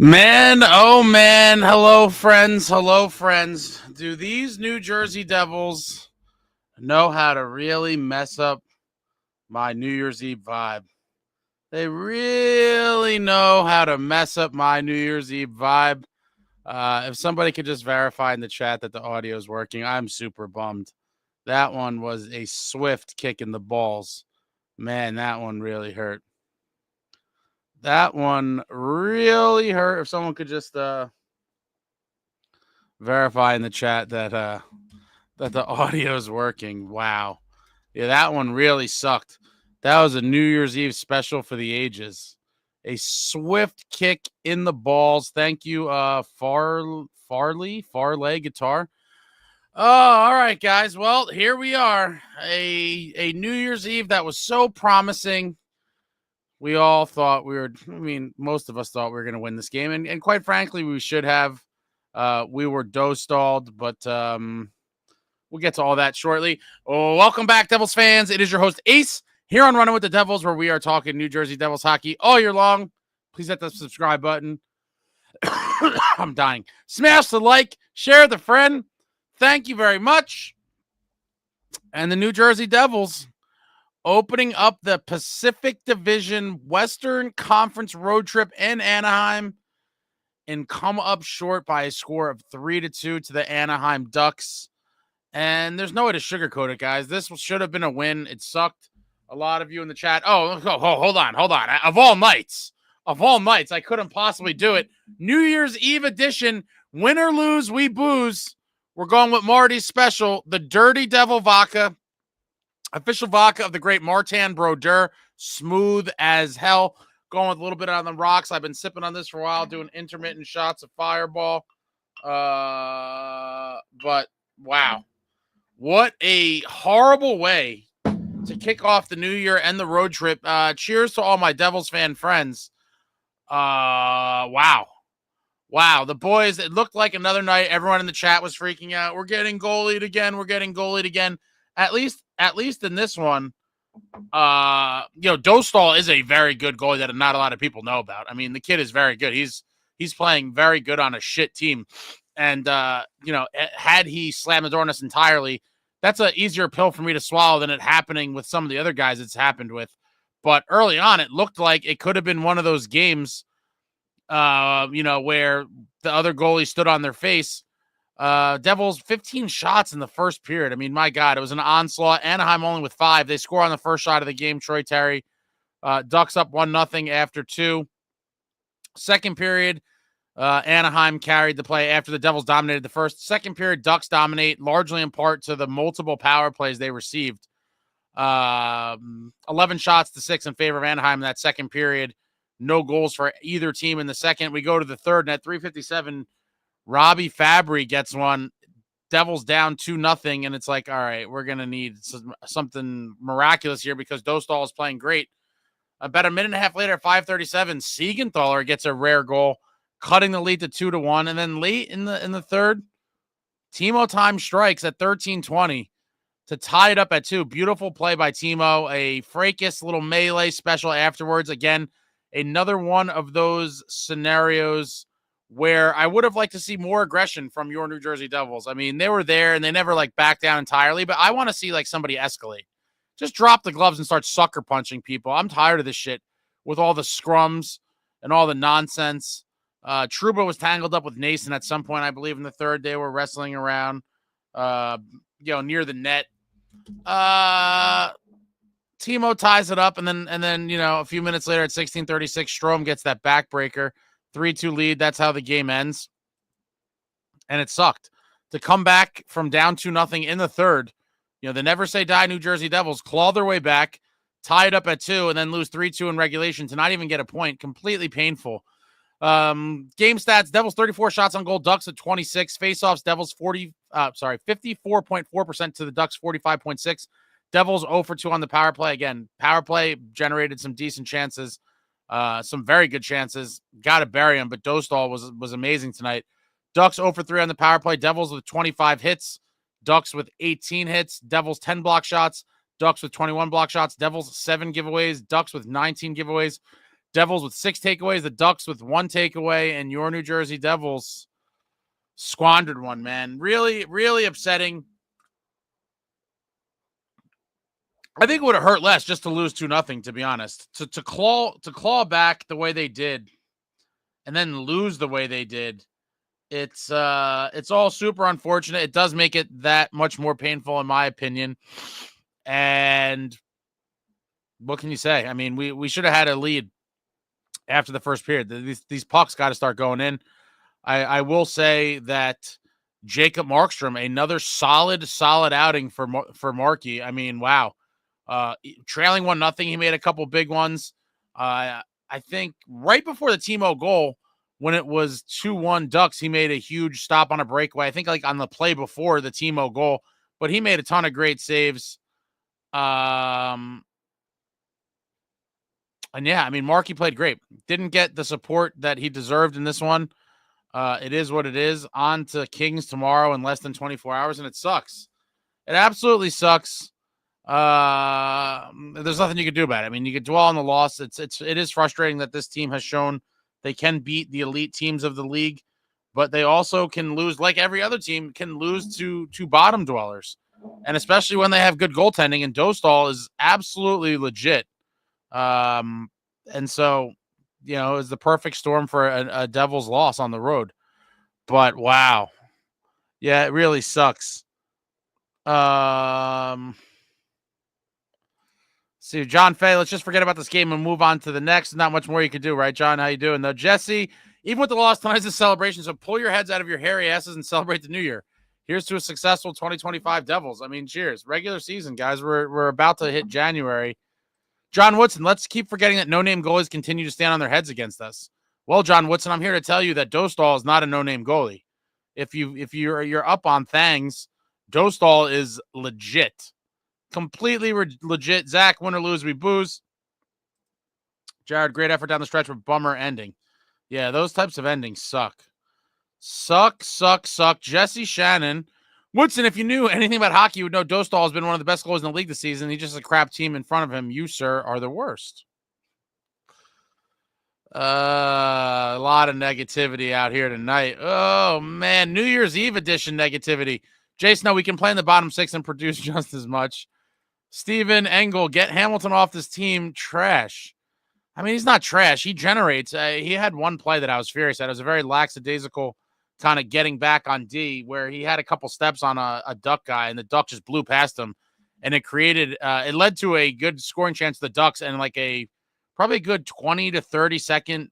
Man, oh man, hello friends, hello friends. Do these New Jersey Devils know how to really mess up my New Year's Eve vibe? They really know how to mess up my New Year's Eve vibe. If somebody could just verify in the chat that the audio is working, I'm super bummed. That one was a swift kick in the balls. Man, that one really hurt. That one really hurt. If someone could just verify in the chat that the audio is working. Wow. Yeah, that one really sucked. That was a New Year's Eve special for the ages. A swift kick in the balls. Thank you, Farley Guitar. Oh, all right, guys. Well, here we are. A New Year's Eve that was so promising. We all thought most of us thought we were going to win this game. And quite frankly, we should have. We were dough-stalled, but we'll get to all that shortly. Oh, welcome back, Devils fans. It is your host, Ace, here on Running with the Devils, where we are talking New Jersey Devils hockey all year long. Please hit the subscribe button. I'm dying. Smash the like, share the friend. Thank you very much. And the New Jersey Devils opening up the Pacific Division Western Conference road trip in Anaheim and come up short by a score of 3-2 to the Anaheim Ducks. And there's no way to sugarcoat it, guys. This should have been a win. It sucked. A lot of you in the chat. Oh, hold on. Of all nights, I couldn't possibly do it. New Year's Eve edition, win or lose, we booze. We're going with Marty's special, the Dirty Devil Vodka, official vodka of the great Martin Brodeur, smooth as hell. Going with a little bit on the rocks. I've been sipping on this for a while, doing intermittent shots of Fireball. But wow. What a horrible way to kick off the new year and the road trip. Cheers to all my Devils fan friends. Wow. The boys, it looked like another night. Everyone in the chat was freaking out. We're getting goalied again. At least in this one, Dostal is a very good goalie that not a lot of people know about. I mean, the kid is very good. He's playing very good on a shit team. And, had he slammed the door on us entirely, that's an easier pill for me to swallow than it happening with some of the other guys it's happened with. But early on, it looked like it could have been one of those games, where the other goalie stood on their face. Devils 15 shots in the first period. I mean, my God, it was an onslaught. Anaheim only with 5. They score on the first shot of the game. Troy Terry. Ducks up 1-0 after 2. Second period, Anaheim carried the play after the Devils dominated the first. Second period, Ducks dominate, largely in part to the multiple power plays they received. 11 shots to 6 in favor of Anaheim in that second period. No goals for either team in the second. We go to the third, and at 3:57, Robbie Fabry gets one. Devils down 2-0, and it's like, all right, we're going to need something miraculous here because Dostal is playing great. About a minute and a half later, at 5:37, Siegenthaler gets a rare goal, cutting the lead to 2-1. And then late in the third, Timo time strikes at 13:20 to tie it up at 2. Beautiful play by Timo. A fracas little melee special afterwards. Again, another one of those scenarios where I would have liked to see more aggression from your New Jersey Devils. I mean, they were there and they never backed down entirely, but I want to see somebody escalate. Just drop the gloves and start sucker punching people. I'm tired of this shit with all the scrums and all the nonsense. Trouba was tangled up with Nason at some point, I believe, in the third. They were wrestling around, near the net. Timo ties it up, and then a few minutes later at 16:36, Strome gets that backbreaker, 3-2 lead. That's how the game ends, and it sucked to come back from down 2-0 in the third. The never say die New Jersey Devils claw their way back, tie it up at 2, and then lose 3-2 in regulation to not even get a point. Completely painful. Game stats: Devils 34 shots on goal, Ducks at 26. Faceoffs: Devils 54.4% to the Ducks 45.6. Devils 0 for 2 on the power play. Again, power play generated some decent chances, some very good chances. Got to bury them, but Dostal was amazing tonight. Ducks 0 for 3 on the power play. Devils with 25 hits. Ducks with 18 hits. Devils 10 block shots. Ducks with 21 block shots. Devils 7 giveaways. Ducks with 19 giveaways. Devils with 6 takeaways, the Ducks with 1 takeaway, and your New Jersey Devils squandered one, man. Really, really upsetting. I think it would have hurt less just to lose 2-0, to be honest. To claw back the way they did and then lose the way they did. It's all super unfortunate. It does make it that much more painful, in my opinion. And what can you say? I mean, we should have had a lead after the first period. These pucks got to start going in. I will say that Jacob Markstrom, another solid outing for Markey. I mean, wow. Trailing 1-0, he made a couple big ones. I think right before the Timo goal, when it was 2-1 Ducks, he made a huge stop on a breakaway. I think like on the play before the Timo goal, but he made a ton of great saves. And yeah, I mean, Markey played great. Didn't get the support that he deserved in this one. It is what it is. On to Kings tomorrow in less than 24 hours, and it sucks. It absolutely sucks. There's nothing you can do about it. I mean, you could dwell on the loss. It is frustrating that this team has shown they can beat the elite teams of the league, but they also can lose, like every other team, can lose to bottom dwellers, and especially when they have good goaltending. And Dostal is absolutely legit. And so, you know, it's the perfect storm for a Devils loss on the road. But wow, yeah, it really sucks. See, John Fay, let's just forget about this game and move on to the next. Not much more you can do, right, John? How you doing, though? Jesse, even with the loss, tonight's a celebration, so pull your heads out of your hairy asses and celebrate the new year. Here's to a successful 2025 Devils. I mean, cheers. Regular season, guys. We're about to hit January. John Woodson, let's keep forgetting that no-name goalies continue to stand on their heads against us. Well, John Woodson, I'm here to tell you that Dostal is not a no-name goalie. If you're up on Thangs, Dostal is legit. Completely legit. Zach, win or lose, we booze. Jared, great effort down the stretch, but bummer ending. Yeah, those types of endings suck. Suck. Jesse Shannon. Woodson, if you knew anything about hockey, you would know Dostal has been one of the best goalies in the league this season. He's just a crap team in front of him. You, sir, are the worst. A lot of negativity out here tonight. Oh, man. New Year's Eve edition negativity. Jason, no, we can play in the bottom 6 and produce just as much. Steven Engel, get Hamilton off this team. Trash. I mean, he's not trash. He generates. He had one play that I was furious at. It was a very lackadaisical kind of getting back on D where he had a couple steps on a Duck guy, and the Duck just blew past him. And it created, it led to a good scoring chance to the Ducks and like probably a good 20 to 30 second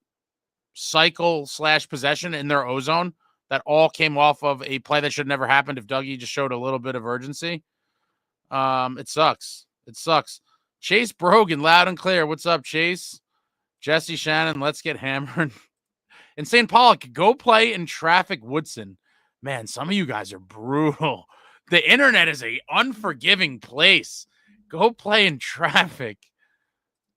cycle / possession in their ozone that all came off of a play that should never happened if Dougie just showed a little bit of urgency. It sucks. Chase Brogan, loud and clear. What's up, Chase? Jesse Shannon, let's get hammered. Insane Pollock, go play in traffic, Woodson. Man, some of you guys are brutal. The internet is a unforgiving place. Go play in traffic.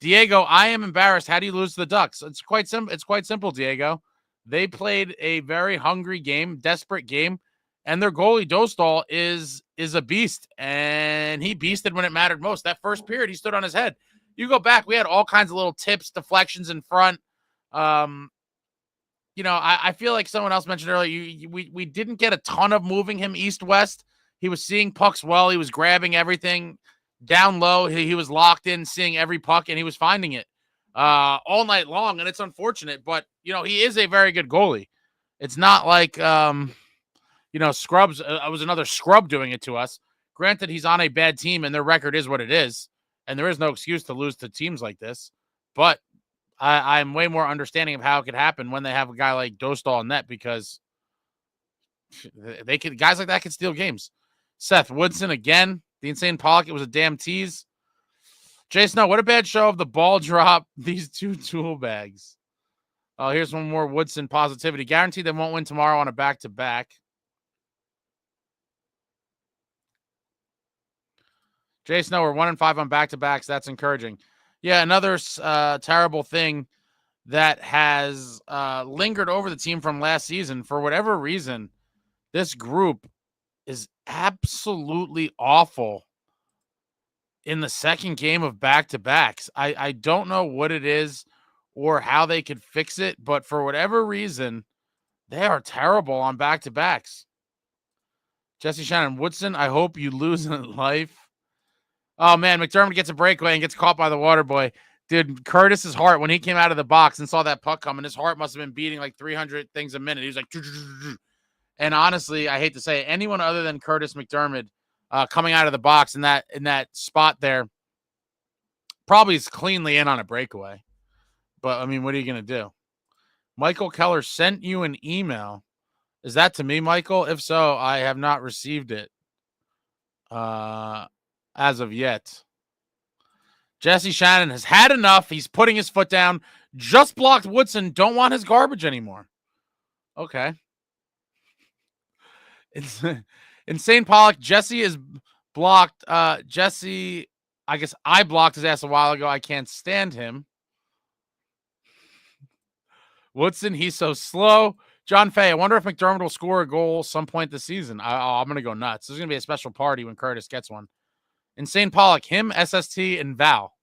Diego, I am embarrassed. How do you lose to the Ducks? It's quite simple, Diego. They played a very hungry game, desperate game, and their goalie Dostal is a beast, and he beasted when it mattered most. That first period, he stood on his head. You go back, we had all kinds of little tips, deflections in front. You know, I feel like someone else mentioned earlier, we didn't get a ton of moving him east-west. He was seeing pucks well. He was grabbing everything down low. He was locked in, seeing every puck, and he was finding it all night long, and it's unfortunate. But, you know, he is a very good goalie. It's not like, you know, Scrubs. I was another scrub doing it to us. Granted, he's on a bad team, and their record is what it is, and there is no excuse to lose to teams like this. But I'm way more understanding of how it could happen when they have a guy like Dostal in net, because guys like that can steal games. Seth Woodson again. The Insane Pollock, it was a damn tease. Jason, no, what a bad show of the ball drop. These two tool bags. Oh, here's one more Woodson positivity. Guaranteed they won't win tomorrow on a back-to-back. Jason, no, we're 1-5 on back-to-backs. That's encouraging. Yeah, another terrible thing that has lingered over the team from last season. For whatever reason, this group is absolutely awful in the second game of back-to-backs. I don't know what it is or how they could fix it, but for whatever reason, they are terrible on back-to-backs. Jesse Shannon Woodson, I hope you lose in life. Oh, man, McDermott gets a breakaway and gets caught by the water boy. Dude, Curtis's heart, when he came out of the box and saw that puck coming, his heart must have been beating like 300 things a minute. He was like, and honestly, I hate to say it, anyone other than Curtis McDermott coming out of the box in that spot there probably is cleanly in on a breakaway. But, I mean, what are you going to do? Michael Keller sent you an email. Is that to me, Michael? If so, I have not received it as of yet. Jesse Shannon has had enough. He's putting his foot down. Just blocked Woodson. Don't want his garbage anymore. Okay. It's Insane Pollock. Jesse is blocked. Jesse, I guess I blocked his ass a while ago. I can't stand him. Woodson, he's so slow. John Fay, I wonder if McDermott will score a goal some point this season. I'm going to go nuts. There's going to be a special party when Curtis gets one. Insane Pollock, him, SST, and Val.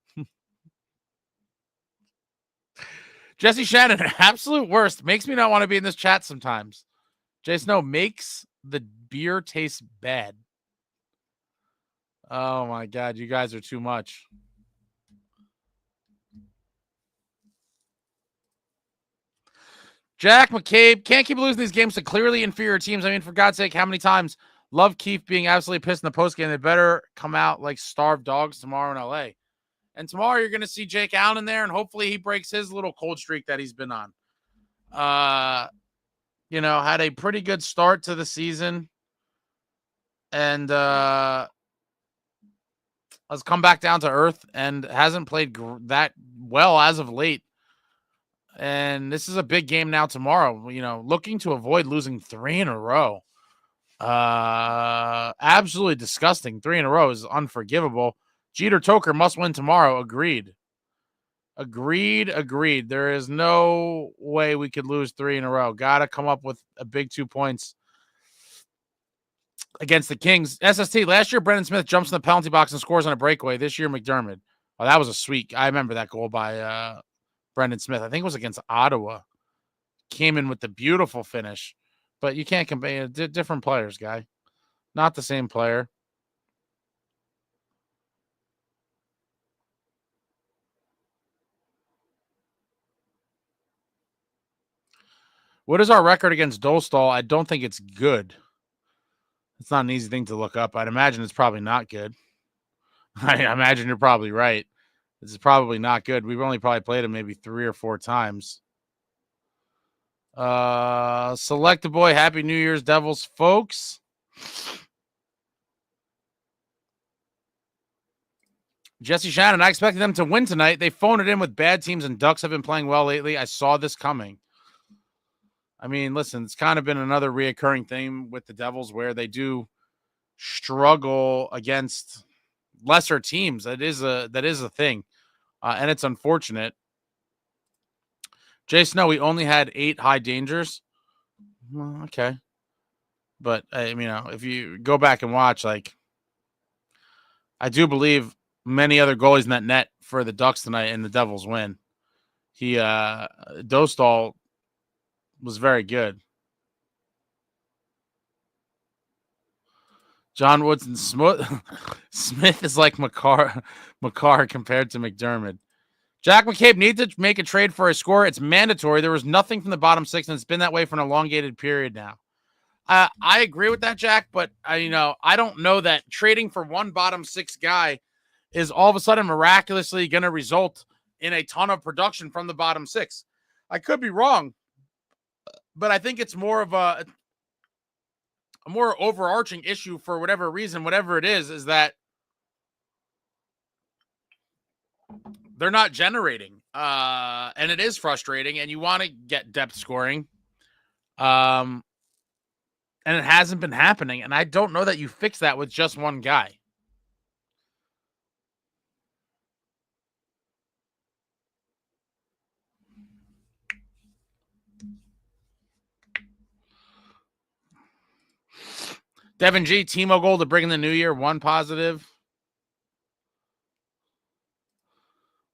Jesse Shannon, absolute worst. Makes me not want to be in this chat sometimes. Jay Snow makes the beer taste bad. Oh, my God. You guys are too much. Jack McCabe, can't keep losing these games to clearly inferior teams. I mean, for God's sake, how many times? Love Keith being absolutely pissed in the postgame. They better come out like starved dogs tomorrow in LA. And tomorrow you're going to see Jake Allen in there, and hopefully he breaks his little cold streak that he's been on. Had a pretty good start to the season. And has come back down to earth and hasn't played that well as of late. And this is a big game now tomorrow, looking to avoid losing 3 in a row. Absolutely disgusting. 3 in a row is unforgivable. Jeter Toker must win tomorrow. Agreed. There is no way we could lose 3 in a row. Got to come up with a big 2 points against the Kings. SST, last year, Brendan Smith jumps in the penalty box and scores on a breakaway. This year, McDermott. Oh, that was a sweet. I remember that goal by Brendan Smith. I think it was against Ottawa. Came in with the beautiful finish. But you can't compare different players, guy. Not the same player. What is our record against Dostal? I don't think it's good. It's not an easy thing to look up. I'd imagine it's probably not good. I imagine you're probably right. This is probably not good. We've only probably played him maybe 3 or 4 times. Select a boy. Happy New Year's, Devils, folks. Jesse Shannon, I expected them to win tonight. They phoned it in with bad teams, and Ducks have been playing well lately. I saw this coming. I mean, listen, it's kind of been another reoccurring theme with the Devils where they do struggle against lesser teams. That is a thing, and it's unfortunate. Jay Snow, we only had 8 high dangers. Well, okay, but if you go back and watch, like, I do believe many other goalies in that net for the Ducks tonight, and the Devils win. Dostal was very good. John Woodson Smith is like McCarr compared to McDermott. Jack McCabe needs to make a trade for a scorer. It's mandatory. There was nothing from the bottom 6, and it's been that way for an elongated period now. I agree with that, Jack, but I don't know that trading for one bottom 6 guy is all of a sudden miraculously going to result in a ton of production from the bottom 6. I could be wrong, but I think it's more of a more overarching issue for whatever reason, whatever it is that they're not generating. And it is frustrating, and you want to get depth scoring. And it hasn't been happening. And I don't know that you fix that with just one guy. Devin G, Timo goal to bring in the new year. 1 positive.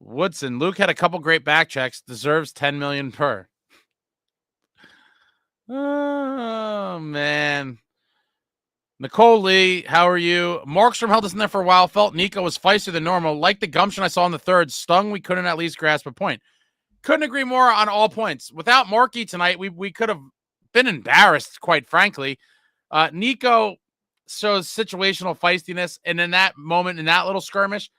Woodson. Luke had a couple great back checks. Deserves $10 million per. Oh, man. Nicole Lee, how are you? Markstrom held us in there for a while. Felt Nico was feistier than normal. Like the gumption I saw in the third. Stung we couldn't at least grasp a point. Couldn't agree more on all points. Without Markey tonight, we could have been embarrassed, quite frankly. Nico shows situational feistiness, and in that moment, in that little skirmish,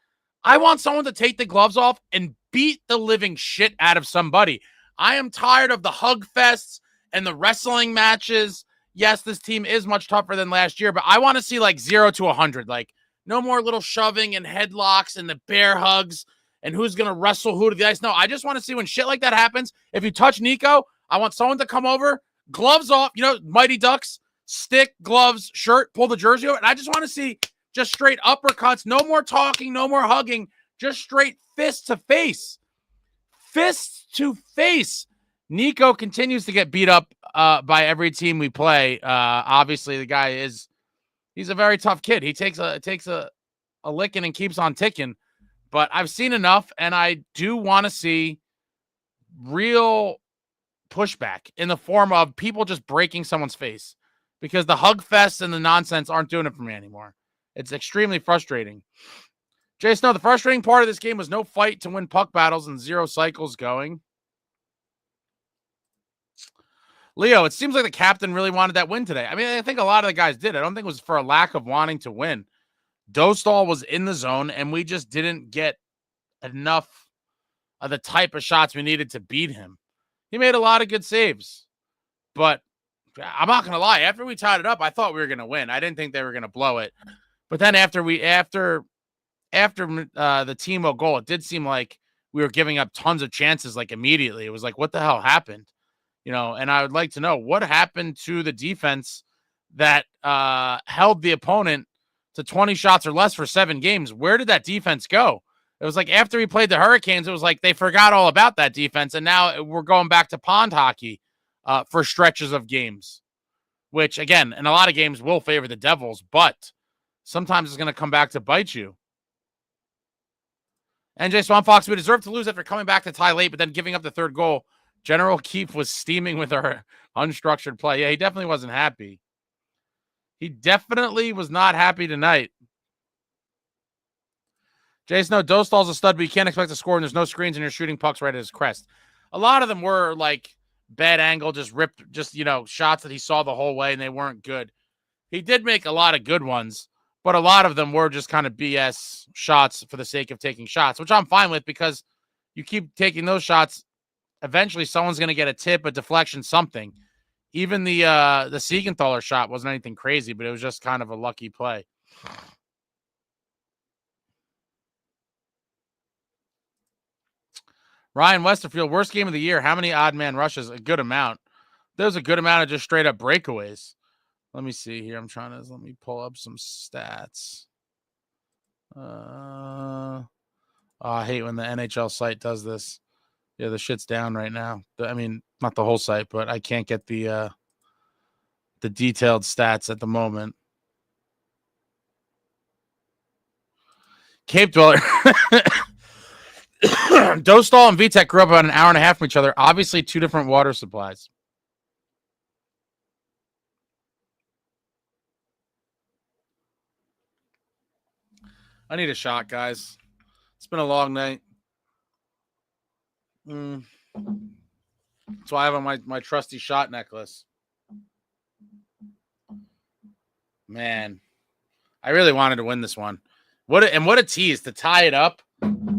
I want someone to take the gloves off and beat the living shit out of somebody. I am tired of the hug fests and the wrestling matches. Yes, this team is much tougher than last year, but I want to see like 0 to 100. Like, no more little shoving and headlocks and the bear hugs and who's going to wrestle who to the ice. No, I just want to see when shit like that happens. If you touch Nico, I want someone to come over, gloves off, Mighty Ducks, stick, gloves, shirt, pull the jersey over. And I just want to see just straight uppercuts. No more talking, no more hugging, just straight fist to face. Fist to face. Nico continues to get beat up by every team we play. Obviously, the guy he's a very tough kid. He takes a licking and keeps on ticking. But I've seen enough, and I do want to see real pushback in the form of people just breaking someone's face, because the hug fest and the nonsense aren't doing it for me anymore. It's extremely frustrating. Jay Snow, the frustrating part of this game was no fight to win puck battles and 0 cycles going. Leo, it seems like the captain really wanted that win today. I mean, I think a lot of the guys did. I don't think it was for a lack of wanting to win. Dostal was in the zone, and we just didn't get enough of the type of shots we needed to beat him. He made a lot of good saves, but I'm not going to lie. After we tied it up, I thought we were going to win. I didn't think they were going to blow it. But then after the Timo goal, it did seem like we were giving up tons of chances like immediately. It was like, what the hell happened? And I would like to know what happened to the defense that held the opponent to 20 shots or less for 7 games. Where did that defense go? It was like after we played the Hurricanes, it was like they forgot all about that defense, and now we're going back to pond hockey for stretches of games, which, again, in a lot of games will favor the Devils, but sometimes it's going to come back to bite you. NJ Swan Fox, we deserve to lose after coming back to tie late, but then giving up the third goal. General Keefe was steaming with our unstructured play. Yeah, he definitely wasn't happy. He definitely was not happy tonight. Jason, Dostal's a stud, but you can't expect to score, and there's no screens, and you're shooting pucks right at his crest. A lot of them were like bad angle, just ripped, shots that he saw the whole way, and they weren't good. He did make a lot of good ones, but a lot of them were just kind of BS shots for the sake of taking shots, which I'm fine with, because you keep taking those shots, eventually someone's going to get a tip, a deflection, something. Even the Siegenthaler shot wasn't anything crazy, but it was just kind of a lucky play. Ryan Westerfield, worst game of the year. How many odd man rushes? A good amount. There's a good amount of just straight up breakaways. Let me see here. Let me pull up some stats. I hate when the NHL site does this. Yeah, the shit's down right now. I mean, not the whole site, but I can't get the detailed stats at the moment. Cape Dweller. Dostal and Vitek grew up about an hour and a half from each other. Obviously, 2 different water supplies. I need a shot, guys. It's been a long night. That's why I have on my trusty shot necklace. Man, I really wanted to win this one. What a tease to tie it up.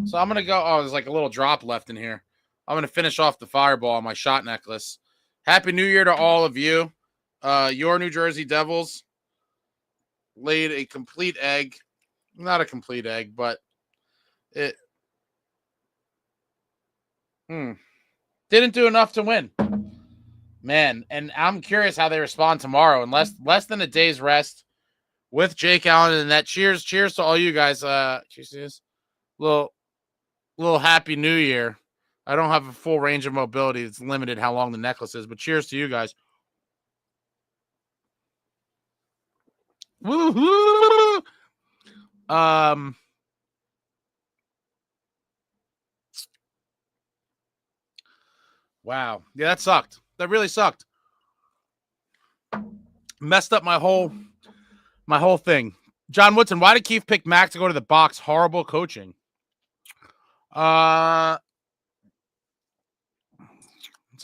So I'm going to go. Oh, there's like a little drop left in here. I'm going to finish off the fireball on my shot necklace. Happy New Year to all of you. Your New Jersey Devils laid a complete egg. Not a complete egg, but it didn't do enough to win. Man, and I'm curious how they respond tomorrow. In less than a day's rest with Jake Allen and that. Cheers to all you guys. Cheers. Little Happy New Year. I don't have a full range of mobility. It's limited how long the necklace is, but cheers to you guys. Woo-hoo! Wow. Yeah, that sucked. That really sucked. Messed up my whole thing. John Woodson, why did Keith pick Mac to go to the box? Horrible coaching. It's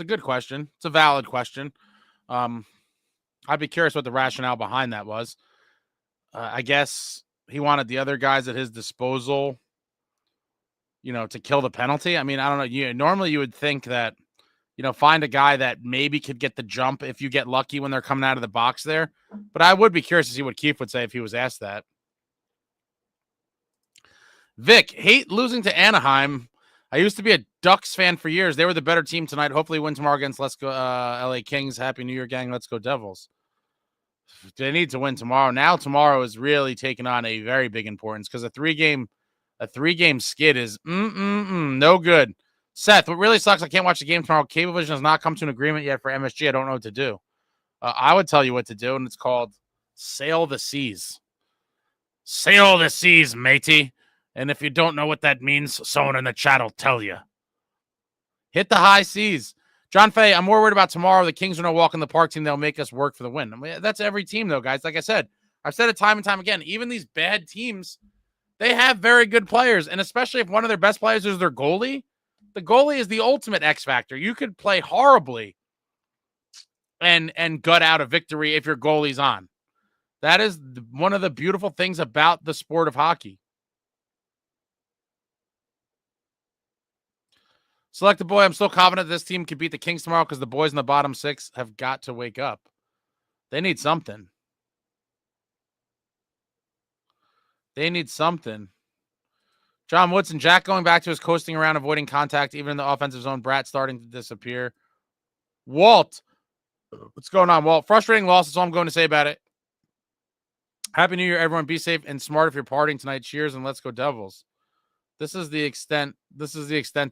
a good question. It's a valid question. I'd be curious what the rationale behind that was. I guess he wanted the other guys at his disposal, to kill the penalty. I mean, I don't know. Normally you would think that, find a guy that maybe could get the jump if you get lucky when they're coming out of the box there. But I would be curious to see what Keith would say if he was asked that. Vic, hate losing to Anaheim. I used to be a Ducks fan for years. They were the better team tonight. Hopefully win tomorrow against Let's Go LA Kings. Happy New Year, gang. Let's go Devils. They need to win tomorrow. Now tomorrow is really taking on a very big importance because a three-game skid is no good. Seth, what really sucks, I can't watch the game tomorrow. Cablevision has not come to an agreement yet for MSG. I don't know what to do. I would tell you what to do, and it's called Sail the Seas. Sail the seas, matey. And if you don't know what that means, someone in the chat will tell you. Hit the high seas. John Fay, I'm more worried about tomorrow. The Kings are no walk in the park team. They'll make us work for the win. I mean, that's every team, though, guys. Like I said, I've said it time and time again. Even these bad teams, they have very good players. And especially if one of their best players is their goalie, the goalie is the ultimate X factor. You could play horribly and gut out a victory if your goalie's on. That is one of the beautiful things about the sport of hockey. Select the boy. I'm still confident this team can beat the Kings tomorrow because the boys in the bottom six have got to wake up. They need something. They need something. John Woodson, Jack going back to his coasting around, avoiding contact, even in the offensive zone. Brat starting to disappear. Walt, what's going on, Walt? Frustrating loss. That's all I'm going to say about it. Happy New Year, everyone. Be safe and smart if you're partying tonight. Cheers and let's go Devils. This is the extent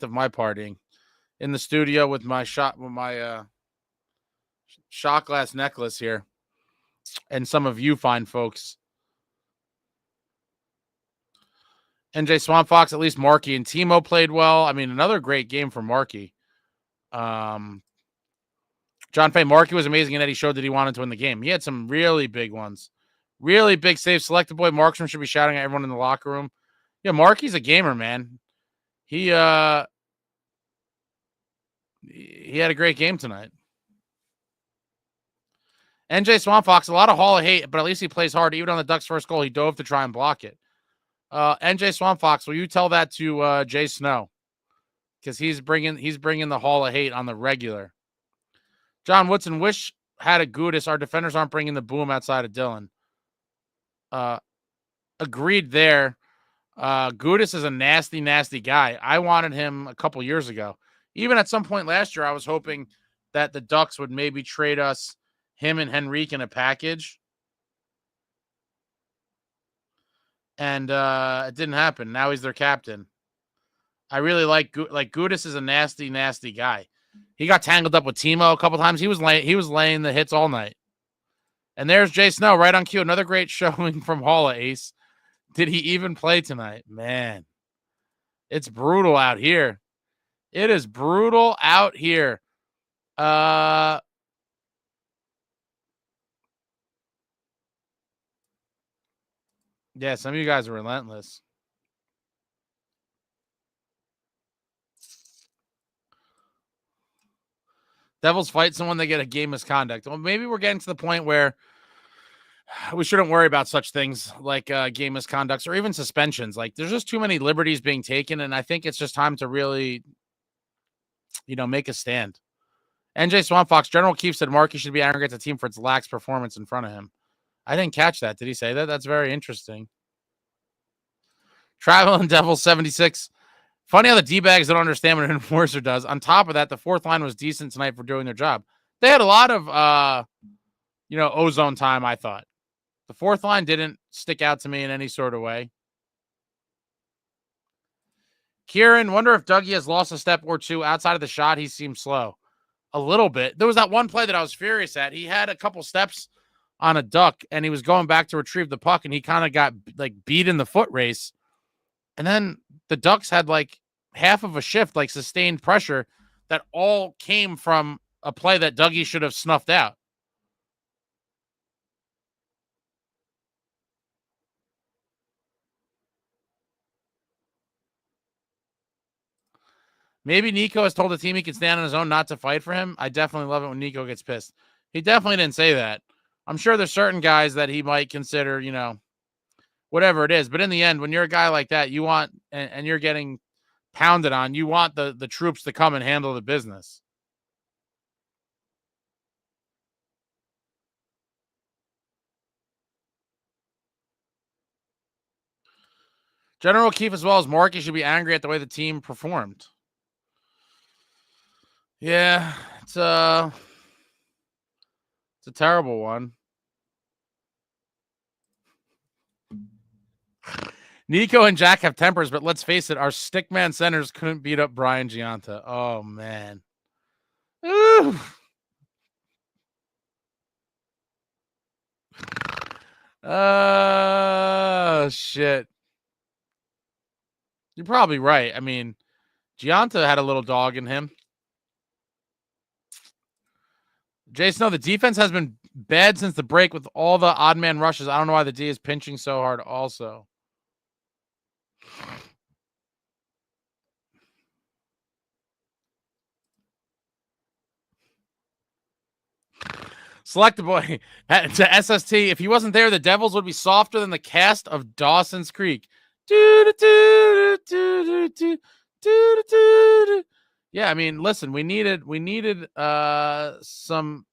of my partying in the studio with my shot glass necklace here, and some of you fine folks. NJ Swamp Fox, at least Markey and Timo played well. I mean, another great game for Markey. John Fay, Markey was amazing, and Eddie showed that he wanted to win the game. He had some really big ones. Really big saves. Selected boy Markstrom should be shouting at everyone in the locker room. Yeah, Markey's a gamer, man. He had a great game tonight. NJ Swamp Fox, a lot of Hall of Hate, but at least he plays hard. Even on the Ducks' first goal, he dove to try and block it. NJ Swamp Fox, will you tell that to Jay Snow? Because he's bringing the Hall of Hate on the regular. John Woodson, wish had a Gudis. Our defenders aren't bringing the boom outside of Dylan. Agreed there. Gudis is a nasty, nasty guy. I wanted him a couple years ago. Even at some point last year, I was hoping that the Ducks would maybe trade us him and Henrique in a package. And it didn't happen. Now he's their captain. I really like Gudis is a nasty, nasty guy. He got tangled up with Timo a couple times. He was laying the hits all night. And there's Jay Snow right on cue. Another great showing from Halla, Ace. Did he even play tonight? Man, it's brutal out here. It is brutal out here. Yeah, some of you guys are relentless. Devils fight someone, they get a game misconduct. Well, maybe we're getting to the point where we shouldn't worry about such things like game misconducts or even suspensions. Like, there's just too many liberties being taken, and I think it's just time to really, make a stand. NJ Swamp Fox, General Keefe said Markey should be angry at the team for its lax performance in front of him. I didn't catch that. Did he say that? That's very interesting. Traveling Devil 76. Funny how the D-bags don't understand what an enforcer does. On top of that, the fourth line was decent tonight for doing their job. They had a lot of, ozone time, I thought. The fourth line didn't stick out to me in any sort of way. Kieran, wonder if Dougie has lost a step or two. Outside of the shot, he seemed slow. A little bit. There was that one play that I was furious at. He had a couple steps on a duck, and he was going back to retrieve the puck, and he kind of got, beat in the foot race. And then the Ducks had, half of a shift, sustained pressure that all came from a play that Dougie should have snuffed out. Maybe Nico has told the team he can stand on his own not to fight for him. I definitely love it when Nico gets pissed. He definitely didn't say that. I'm sure there's certain guys that he might consider, whatever it is. But in the end, when you're a guy like that, you want, and you're getting pounded on, you want the troops to come and handle the business. General O'Keefe as well as Markey should be angry at the way the team performed. Yeah, it's a terrible one. Nico and Jack have tempers, but let's face it, our stickman centers couldn't beat up Brian Giunta. Oh, man. Ooh. Shit. You're probably right. I mean, Giunta had a little dog in him. Jason, no, the defense has been bad since the break with all the odd man rushes. I don't know why the D is pinching so hard also. Select the boy to SST. If he wasn't there, the Devils would be softer than the cast of Dawson's Creek. Yeah, I mean, listen, we needed some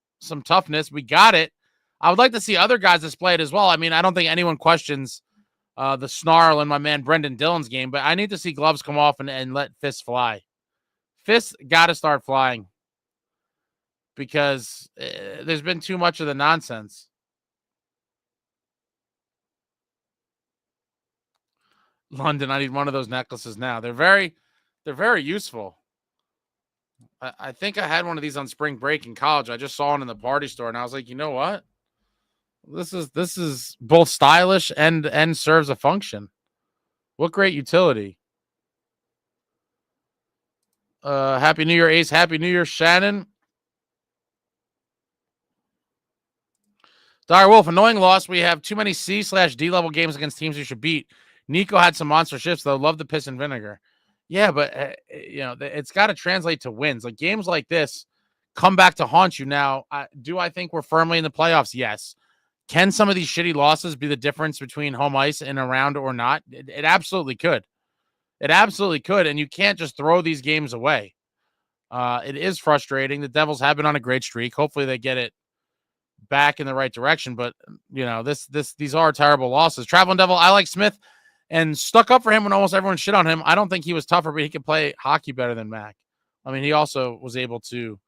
toughness. We got it. I would like to see other guys display it as well. I mean, I don't think anyone questions the snarl in my man Brendan Dillon's game, but I need to see gloves come off and let fists fly. Fists got to start flying because there's been too much of the nonsense. London, I need one of those necklaces now. They're very useful. I think I had one of these on spring break in college. I just saw it in the party store, and I was like, you know what? This is both stylish and serves a function. What great utility. Happy New Year, Ace. Happy New Year, Shannon. Dire Wolf, annoying loss. We have too many C/D level games against teams we should beat. Nico had some monster shifts, though. Love the piss and vinegar. Yeah, but, it's got to translate to wins. Like, games like this come back to haunt you. Now, do I think we're firmly in the playoffs? Yes. Can some of these shitty losses be the difference between home ice and a round or not? It absolutely could. It absolutely could, and you can't just throw these games away. It is frustrating. The Devils have been on a great streak. Hopefully they get it back in the right direction, but, these are terrible losses. Traveling Devil, I like Smith and stuck up for him when almost everyone shit on him. I don't think he was tougher, but he could play hockey better than Mac. I mean, he also was able to,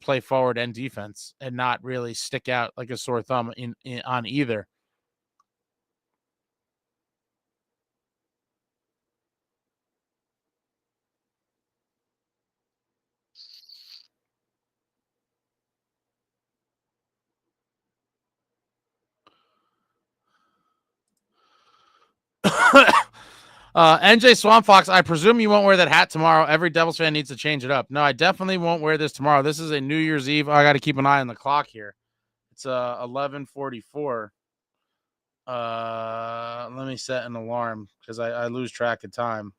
play forward and defense and not really stick out like a sore thumb on either. NJ Swamp Fox, I presume you won't wear that hat tomorrow. Every Devils fan needs to change it up. No, I definitely won't wear this tomorrow. This is a New Year's Eve. I got to keep an eye on the clock here. It's 11:44. Let me set an alarm because I lose track of time.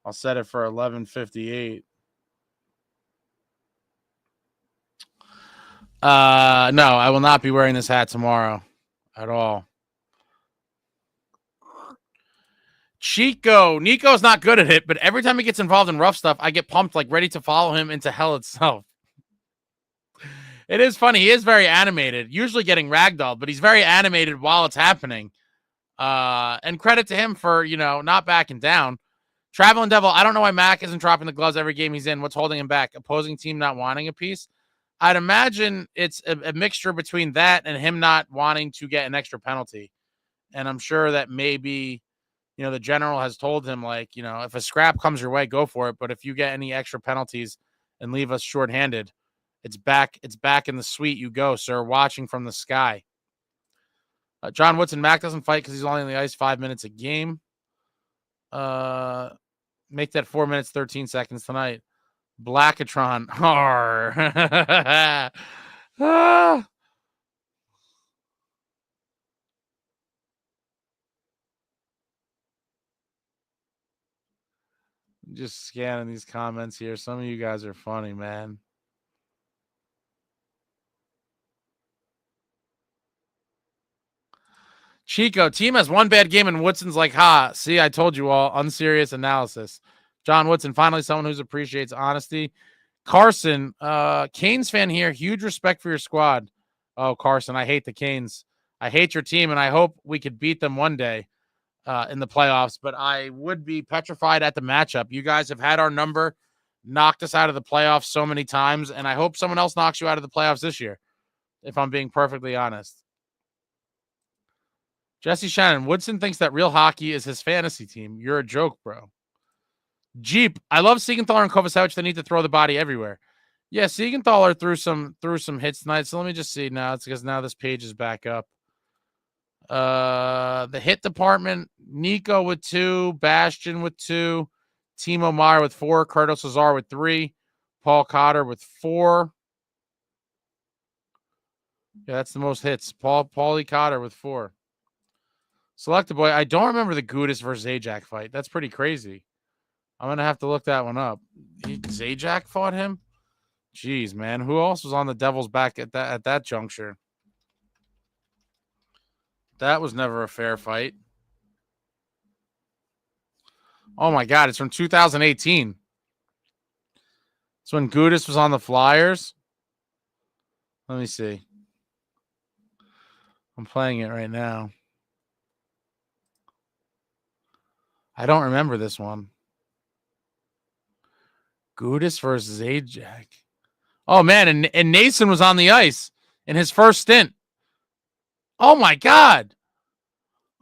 I'll set it for 11:58. No, I will not be wearing this hat tomorrow at all. Chico. Nico's not good at it, but every time he gets involved in rough stuff, I get pumped, like ready to follow him into hell itself. It is funny. He is very animated, usually getting ragdolled, but he's very animated while it's happening. And credit to him for, not backing down. Traveling Devil, I don't know why Mac isn't dropping the gloves every game he's in. What's holding him back? Opposing team not wanting a piece? I'd imagine it's a mixture between that and him not wanting to get an extra penalty. And I'm sure that maybe, the general has told him, like, if a scrap comes your way, go for it. But if you get any extra penalties and leave us shorthanded, it's back in the suite you go, sir, watching from the sky. John Woodson, Mac doesn't fight because he's only on the ice 5 minutes a game. Make that 4 minutes, 13 seconds tonight. Blackatron. Ah. Just scanning these comments here. Some of you guys are funny, man. Chico, team has one bad game and Woodson's like, ha, see, I told you all. Unserious analysis. John Woodson, finally someone who appreciates honesty. Carson, Canes fan here. Huge respect for your squad. Oh, Carson, I hate the Canes. I hate your team, and I hope we could beat them one day in the playoffs, but I would be petrified at the matchup. You guys have had our number, knocked us out of the playoffs so many times, and I hope someone else knocks you out of the playoffs this year, if I'm being perfectly honest. Jesse Shannon, Woodson thinks that real hockey is his fantasy team. You're a joke, bro. Jeep, I love Siegenthaler and Kovacevic. They need to throw the body everywhere. Yeah, Siegenthaler threw some hits tonight. So let me just see now. It's because now this page is back up. The hit department, Nico with 2, Bastian with 2, Timo Meyer with 4, Curtis Lazar with 3, Paul Cotter with 4. Yeah, that's the most hits. Paulie Cotter with 4. Selected boy, I don't remember the Gudis versus Zajac fight. That's pretty crazy. I'm gonna have to look that one up. Zajac fought him? Jeez, man. Who else was on the Devils back at that juncture? That was never a fair fight. Oh my God, it's from 2018. It's when Gudis was on the Flyers. Let me see. I'm playing it right now. I don't remember this one. Gudis versus Zajac. Oh man, and Nason was on the ice in his first stint. Oh my God.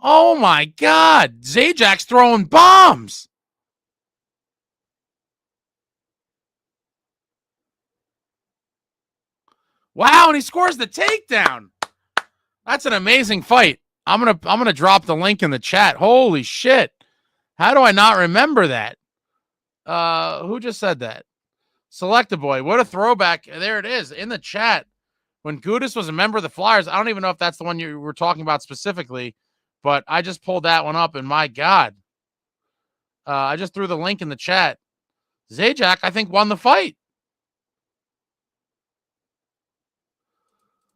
Oh my God. Zajac's throwing bombs. Wow, and he scores the takedown. That's an amazing fight. I'm gonna drop the link in the chat. Holy shit. How do I not remember that? Who just said that? Selecta Boy. What a throwback. There it is in the chat. When Gudis was a member of the Flyers, I don't even know if that's the one you were talking about specifically, but I just pulled that one up, and my God. I just threw the link in the chat. Zajac, I think, won the fight.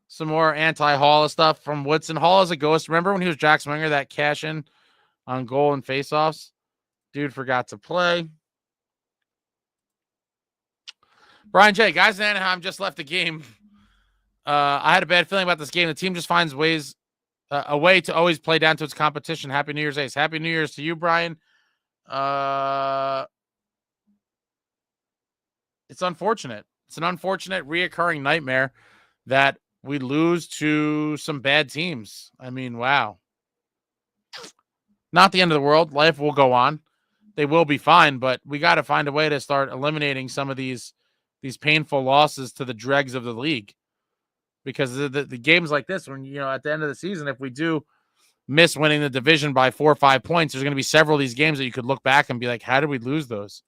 Some more anti-Hall stuff from Woodson. Hall is a ghost. Remember when he was Jack Swinger, that cash in on goal and faceoffs? Dude forgot to play. Brian J. Guys in Anaheim just left the game. I had a bad feeling about this game. The team just finds ways, a way to always play down to its competition. Happy New Year's, Ace. Happy New Year's to you, Brian. It's unfortunate. It's an unfortunate reoccurring nightmare that we lose to some bad teams. I mean, wow. Not the end of the world. Life will go on. They will be fine, but we got to find a way to start eliminating some of these painful losses to the dregs of the league. Because the games like this, when, at the end of the season, if we do miss winning the division by 4 or 5 points, there's going to be several of these games that you could look back and be like, how did we lose those?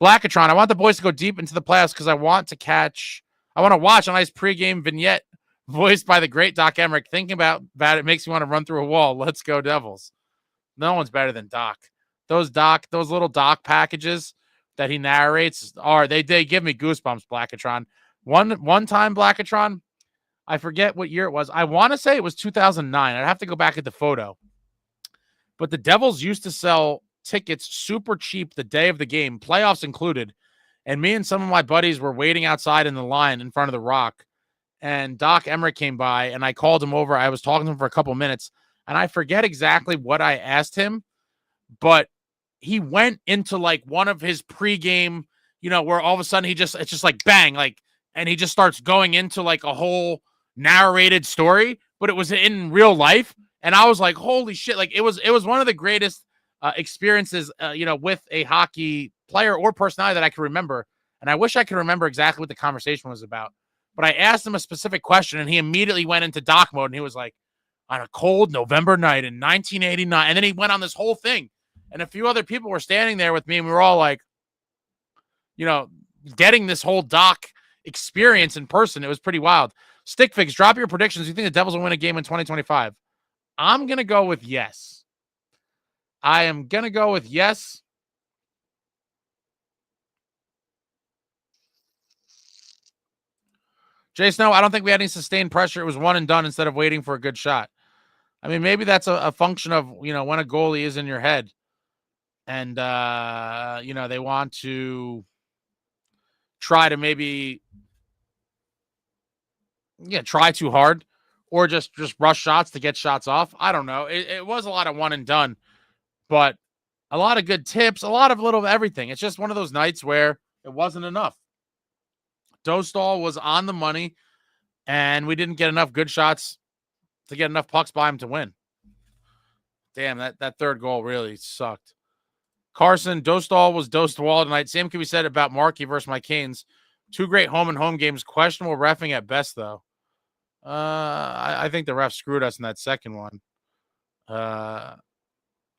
Blackatron, I want the boys to go deep into the playoffs because I want to watch a nice pregame vignette voiced by the great Doc Emmerich. Thinking about it makes me want to run through a wall. Let's go Devils. No one's better than Doc. Those little Doc packages that he narrates they give me goosebumps, Blackatron. One time, Blackatron, I forget what year it was. I want to say it was 2009. I'd have to go back at the photo. But the Devils used to sell tickets super cheap the day of the game, playoffs included. And me and some of my buddies were waiting outside in the line in front of the Rock. And Doc Emmerich came by, and I called him over. I was talking to him for a couple minutes, and I forget exactly what I asked him, but he went into like one of his pregame, where all of a sudden it's just like bang, and he just starts going into like a whole narrated story, but it was in real life. And I was like, holy shit. Like it was one of the greatest experiences, with a hockey player or personality that I can remember. And I wish I could remember exactly what the conversation was about, but I asked him a specific question and he immediately went into Doc mode. And he was like, on a cold November night in 1989. And then he went on this whole thing. And a few other people were standing there with me, and we were all like, getting this whole doc experience in person. It was pretty wild. Stickfigs, drop your predictions. You think the Devils will win a game in 2025? I'm going to go with yes. I am going to go with yes. Jay Snow, I don't think we had any sustained pressure. It was one and done instead of waiting for a good shot. I mean, maybe that's a function of, when a goalie is in your head and, they want to try to maybe, try too hard or just rush shots to get shots off. I don't know. It was a lot of one and done, but a lot of good tips, a lot of little everything. It's just one of those nights where it wasn't enough. Dostal was on the money, and we didn't get enough good shots to get enough pucks by him to win. Damn, that third goal really sucked. Carson, Dostal was dosed to wall tonight. Same can be said about Markey versus my Canes. 2 great home and home games. Questionable reffing at best, though. I think the ref screwed us in that second one. The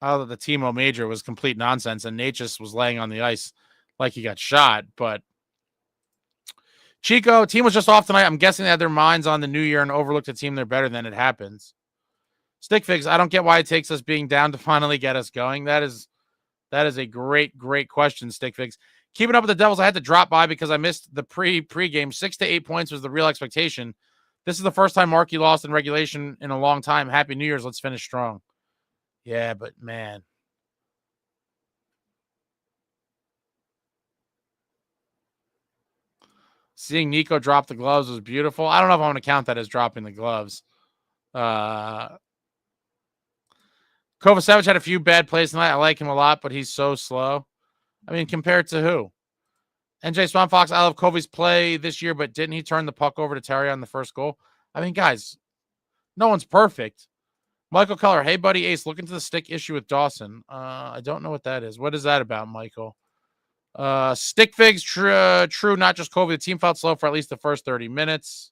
Timo Major was complete nonsense, and Natchez was laying on the ice like he got shot, but Chico, team was just off tonight. I'm guessing they had their minds on the new year and overlooked a team they're better than. It happens. Stickfigs, I don't get why it takes us being down to finally get us going. That is a great, great question, Stickfigs. Keeping up with the Devils, I had to drop by because I missed the pregame. 6 to 8 points was the real expectation. This is the first time Markey lost in regulation in a long time. Happy New Year's. Let's finish strong. Yeah, but man. Seeing Nico drop the gloves was beautiful. I don't know if I'm going to count that as dropping the gloves. Kovacevic had a few bad plays tonight. I like him a lot, but he's so slow. I mean, compared to who? NJ Swamp Fox, I love Kove's play this year, but didn't he turn the puck over to Terry on the first goal? I mean, guys, no one's perfect. Michael Keller, hey, buddy, Ace, look into the stick issue with Dawson. I don't know what that is. What is that about, Michael? Stick figs, true, not just Kobe. The team felt slow for at least the first 30 minutes.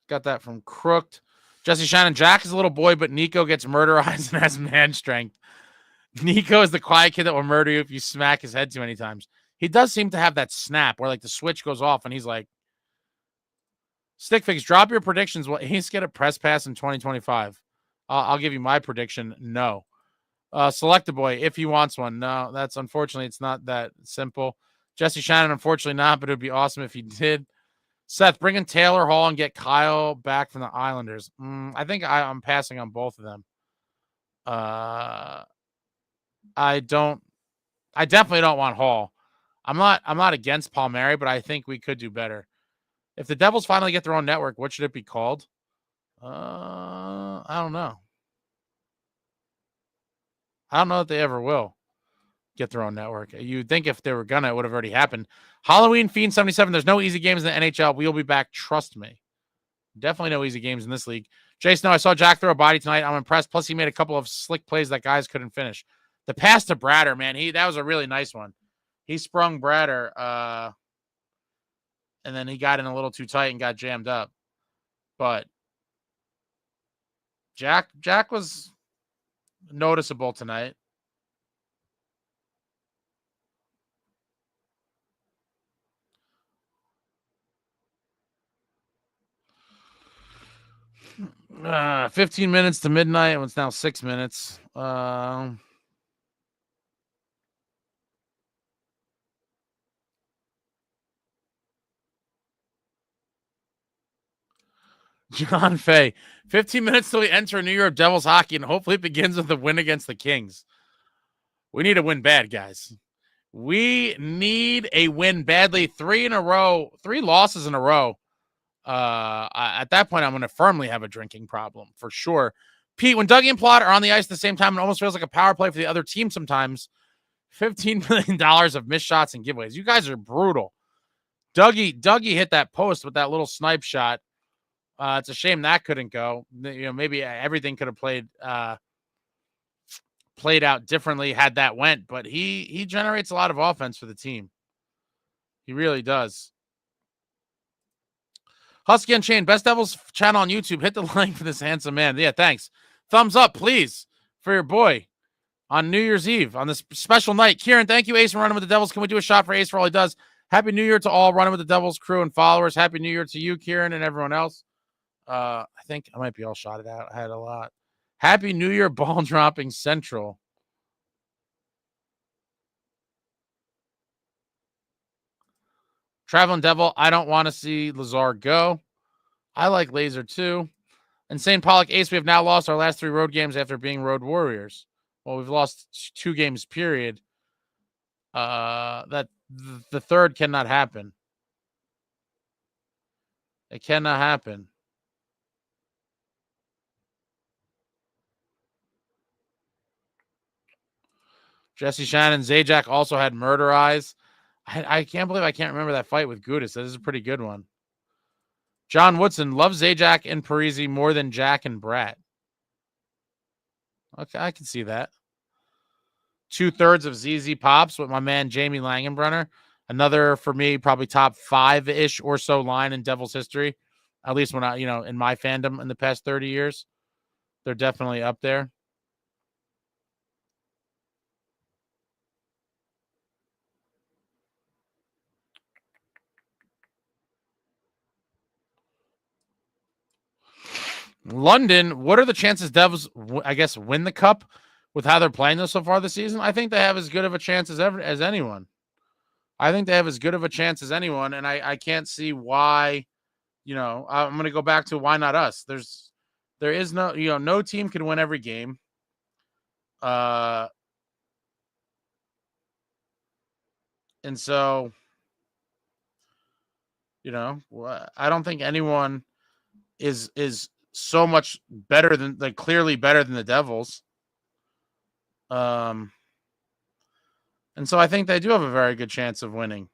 Got that from Crooked. Jesse Shannon, Jack is a little boy, but Nico gets murderized and has man strength. Nico is the quiet kid that will murder you if you smack his head too many times. He does seem to have that snap where like the switch goes off and he's like, Stickfigs, drop your predictions. Will Ace get a press pass in 2025? I'll give you my prediction. No. Select a boy if he wants one. No, that's unfortunately, it's not that simple. Jesse Shannon, unfortunately not, but it would be awesome if he did. Seth, bring in Taylor Hall and get Kyle back from the Islanders. I think I'm passing on both of them. I definitely don't want Hall. I'm not against Palmieri, but I think we could do better. If the Devils finally get their own network, what should it be called? I don't know. I don't know if they ever will get their own network. You'd think if they were gonna, it would have already happened. Halloween Fiend 77. There's no easy games in the NHL. We'll be back. Trust me. Definitely no easy games in this league. Jason, I saw Jack throw a body tonight. I'm impressed. Plus, he made a couple of slick plays that guys couldn't finish. The pass to Bratter, man, that was a really nice one. He sprung Bratter, and then he got in a little too tight and got jammed up. But Jack was noticeable tonight. Uh, 15 minutes to midnight. It's now 6 minutes. John Fay, 15 minutes till we enter New York Devils hockey, and hopefully it begins with a win against the Kings. We need a win bad, guys. We need a win badly. 3 losses in a row. At that point, I'm going to firmly have a drinking problem for sure. Pete, when Dougie and Plot are on the ice at the same time, it almost feels like a power play for the other team sometimes. $15 million of missed shots and giveaways. You guys are brutal. Dougie hit that post with that little snipe shot. It's a shame that couldn't go. Maybe everything could have played out differently had that went, but he generates a lot of offense for the team. He really does. Husky Unchained, Best Devils channel on YouTube. Hit the like for this handsome man. Yeah, thanks. Thumbs up, please, for your boy. on New Year's Eve on this special night. Kieran, thank you, Ace, for running with the Devils. Can we do a shot for Ace for all he does? Happy New Year to all running with the Devils crew and followers. Happy New Year to you, Kieran, and everyone else. I think I might be all shotted out. I had a lot. Happy New Year, ball dropping Central. Traveling Devil, I don't want to see Lazar go. I like Laser too. And St. Pollock Ace, we have now lost our last 3 road games after being road warriors. Well, we've lost 2 games, period. That the third cannot happen. It cannot happen. Jesse Shannon, Zajac also had murder eyes. I can't believe I can't remember that fight with Gudis. That is a pretty good one. John Woodson loves Zajac and Parisi more than Jack and Brat. Okay, I can see that. 2/3 of ZZ Pops with my man Jamie Langenbrunner. Another, for me, probably top 5-ish or so line in Devils history. At least when in my fandom in the past 30 years. They're definitely up there. London, what are the chances Devils, I guess, win the Cup with how they're playing this so far this season? I think they have as good of a chance as anyone. I think they have as good of a chance as anyone, and I can't see why. I'm going to go back to why not us. There is no, no team can win every game. And so, I don't think anyone is so much better than, clearly better than the Devils. And so I think they do have a very good chance of winning.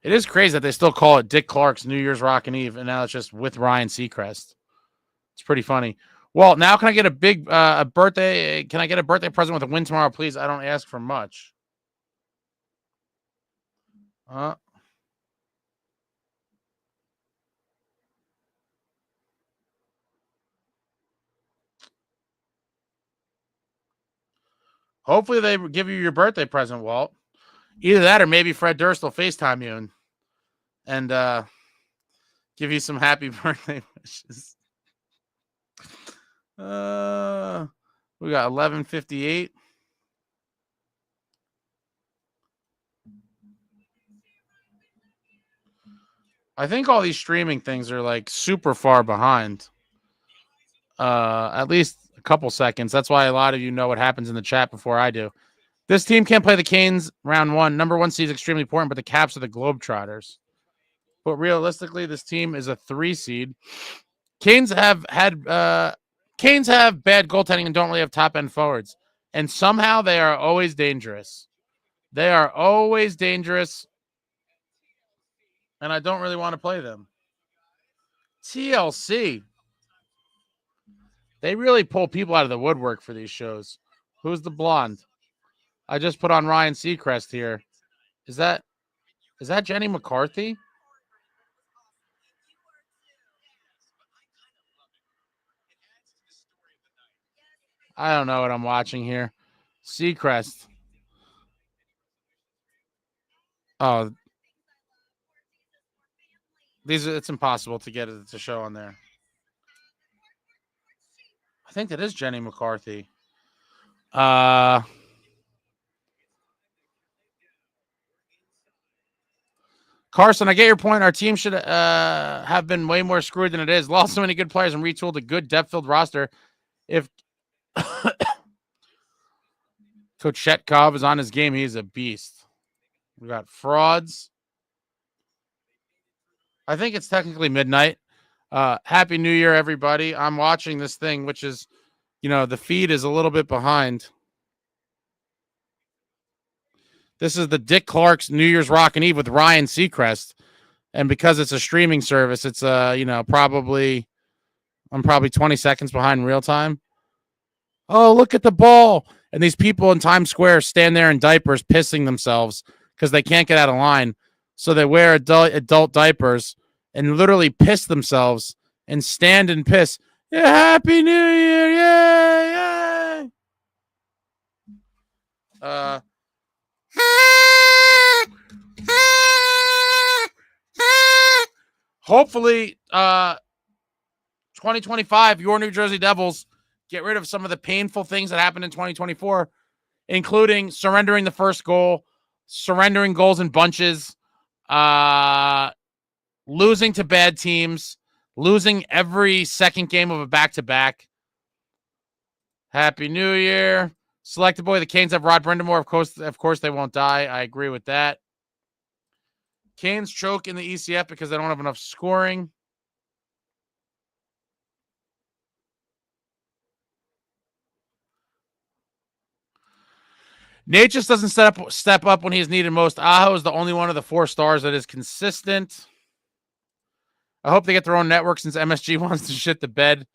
It is crazy that they still call it Dick Clark's New Year's Rockin' Eve, and now it's just with Ryan Seacrest. It's pretty funny. Well, now can I get a big birthday? Can I get a birthday present with a win tomorrow, please? I don't ask for much. Hopefully they give you your birthday present, Walt. Either that or maybe Fred Durst will FaceTime you and give you some happy birthday wishes. We got 11:58. I think all these streaming things are super far behind. At least a couple seconds. That's why a lot of you know what happens in the chat before I do. This team can't play the Canes round 1. Number 1 seed is extremely important, but the Caps are the Globetrotters. But realistically, this team is a 3 seed. Canes have bad goaltending and don't really have top end forwards. And somehow they are always dangerous. They are always dangerous. And I don't really want to play them. TLC. They really pull people out of the woodwork for these shows. Who's the blonde? I just put on Ryan Seacrest here. Is that Jenny McCarthy? I don't know what I'm watching here. Seacrest. Oh. It's impossible to get it to show on there. I think that is Jenny McCarthy. Carson, I get your point. Our team should have been way more screwed than it is. Lost so many good players and retooled a good depth-filled roster. If Coach Shetkov is on his game, he's a beast. We got frauds. I think it's technically midnight. Happy New Year, everybody. I'm watching this thing, which is, the feed is a little bit behind. This is the Dick Clark's New Year's Rockin' Eve with Ryan Seacrest. And because it's a streaming service, it's, I'm probably 20 seconds behind real time. Oh, look at the ball. And these people in Times Square stand there in diapers pissing themselves because they can't get out of line. So they wear adult diapers and literally piss themselves and stand and piss. Yeah, Happy New Year. Yay, yay. Hopefully, 2025, your New Jersey Devils get rid of some of the painful things that happened in 2024, including surrendering the first goal, surrendering goals in bunches, losing to bad teams, losing every second game of a back-to-back. Happy New Year. Selected boy, the Canes have Rod Brindamore. Of course, they won't die. I agree with that. Canes choke in the ECF because they don't have enough scoring. Nate just doesn't step up when he's needed most. Aho is the only one of the 4 stars that is consistent. I hope they get their own network since MSG wants to shit the bed.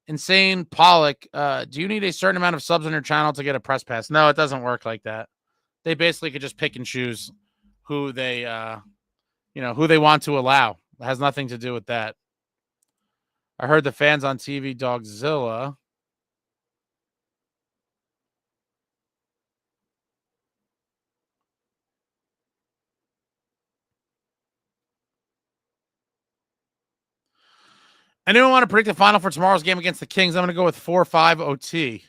Insane Pollock, do you need a certain amount of subs on your channel to get a press pass? No, it doesn't work like that. They basically could just pick and choose who they who they want to allow. It has nothing to do with that. I heard the fans on TV Dogzilla. Anyone want to predict the final for tomorrow's game against the Kings? I'm going to go with 4-5 OT.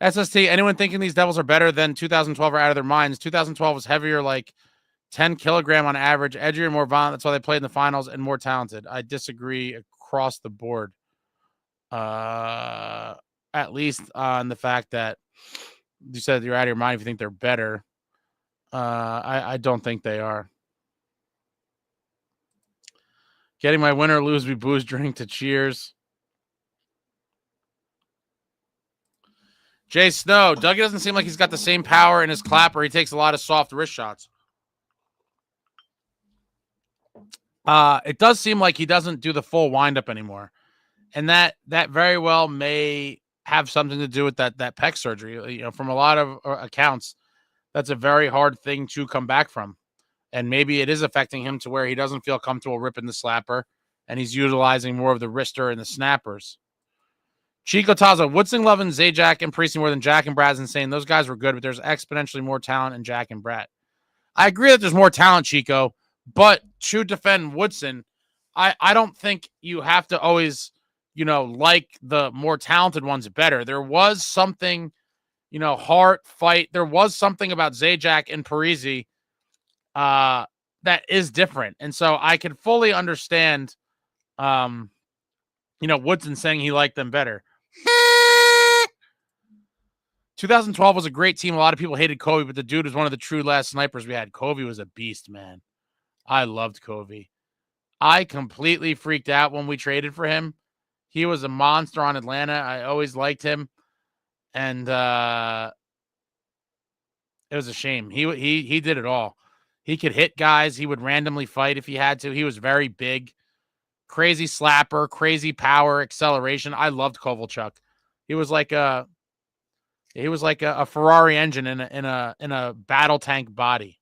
SST, anyone thinking these Devils are better than 2012 are out of their minds. 2012 was heavier, like 10 kilogram on average, edgier, more violent. That's why they played in the finals, and more talented. I disagree across the board. At least on the fact that you said you're out of your mind if you think they're better. I don't think they are. Getting my win or lose me booze drink to cheers. Jay Snow, Dougie doesn't seem like he's got the same power in his clapper. He takes a lot of soft wrist shots. It does seem like he doesn't do the full windup anymore. And that very well may have something to do with that pec surgery. You know, from a lot of accounts, that's a very hard thing to come back from. And maybe it is affecting him to where he doesn't feel comfortable ripping the slapper, and he's utilizing more of the wrister and the snappers. Chico Taza, Woodson, Lovin, Zajac, and Priestley more than Jack and Brad's insane. Those guys were good, but there's exponentially more talent in Jack and Brad. I agree that there's more talent, Chico, but to defend Woodson, I don't think you have to always, like the more talented ones better. There was something, heart, fight. There was something about Zajac and Parisi that is different. And so I can fully understand, Woodson saying he liked them better. 2012 was a great team. A lot of people hated Covey, but the dude was one of the true last snipers we had. Covey was a beast, man. I loved Covey. I completely freaked out when we traded for him. He was a monster on Atlanta. I always liked him. And it was a shame. He did it all. He could hit guys. He would randomly fight if he had to. He was very big. Crazy slapper, crazy power, acceleration. I loved Kovalchuk. He was like a Ferrari engine in a battle tank body.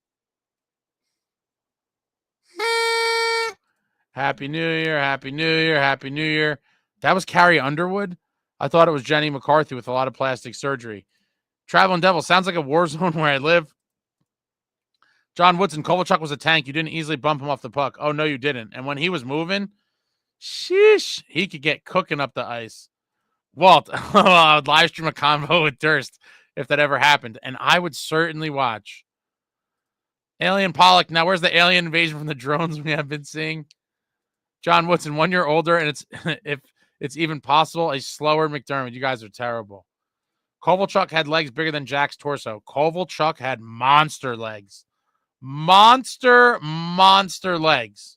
Happy New Year, Happy New Year, Happy New Year. That was Carrie Underwood? I thought it was Jenny McCarthy with a lot of plastic surgery. Traveling Devil sounds like a war zone where I live. John Woodson, Kovalchuk was a tank. You didn't easily bump him off the puck. Oh, no, you didn't. And when he was moving, sheesh, he could get cooking up the ice. Walt, I would live stream a convo with Durst if that ever happened, and I would certainly watch. Alien Pollock. Now, where's the alien invasion from the drones we have been seeing? John Woodson, 1 year older, and it's if it's even possible, a slower McDermott. You guys are terrible. Kovalchuk had legs bigger than Jack's torso. Kovalchuk had monster legs. Monster legs.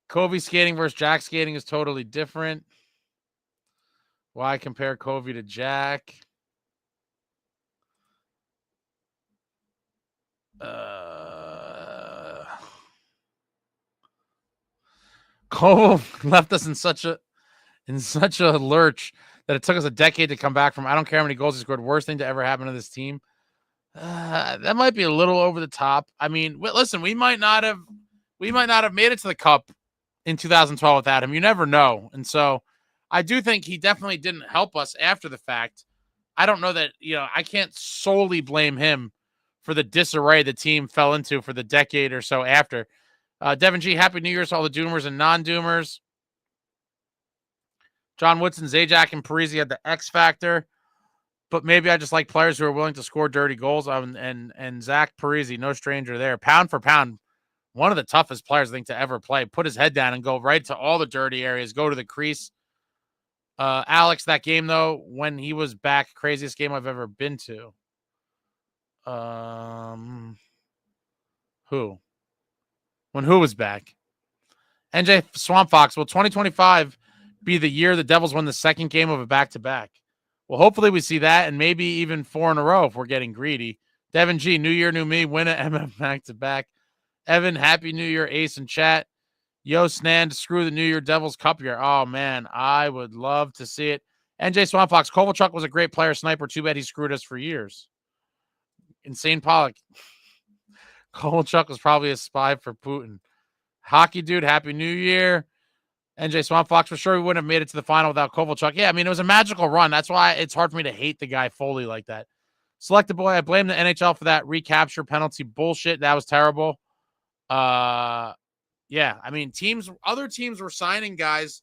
Covey skating versus Jack skating is totally different. Why compare Covey to Jack? Cole left us in such a lurch that it took us a decade to come back from. I don't care how many goals he scored. Worst thing to ever happen to this team. That might be a little over the top. I mean, listen, we might not have made it to the Cup in 2012 without him. You never know. And so I do think he definitely didn't help us after the fact. I don't know that, I can't solely blame him for the disarray the team fell into for the decade or so after. Devin G, Happy New Year to all the Doomers and non-Doomers. John Woodson, Zajac, and Parisi had the X factor, but maybe I just like players who are willing to score dirty goals. And Zach Parisi, no stranger there. Pound for pound, one of the toughest players I think to ever play. Put his head down and go right to all the dirty areas. Go to the crease. Alex, that game though, when he was back, craziest game I've ever been to. Who? When who was back? NJ Swamp Fox. Will 2025 be the year the Devils win the second game of a back-to-back? Well, hopefully we see that, and maybe even 4 in a row if we're getting greedy. Devin G, New Year, New Me, win an MM back-to-back. Evan, Happy New Year, Ace in chat. Yo, Snand, screw the New Year Devils Cup year. Oh, man, I would love to see it. NJ Swamp Fox, Kovalchuk was a great player, sniper. Too bad he screwed us for years. Insane Pollock. Kovalchuk was probably a spy for Putin. Hockey Dude, Happy New Year. NJ Swamp Fox, for sure we wouldn't have made it to the final without Kovalchuk. Yeah, I mean, it was a magical run. That's why it's hard for me to hate the guy fully like that. Selected Boy, I blame the NHL for that recapture penalty bullshit. That was terrible. Yeah, I mean, other teams were signing guys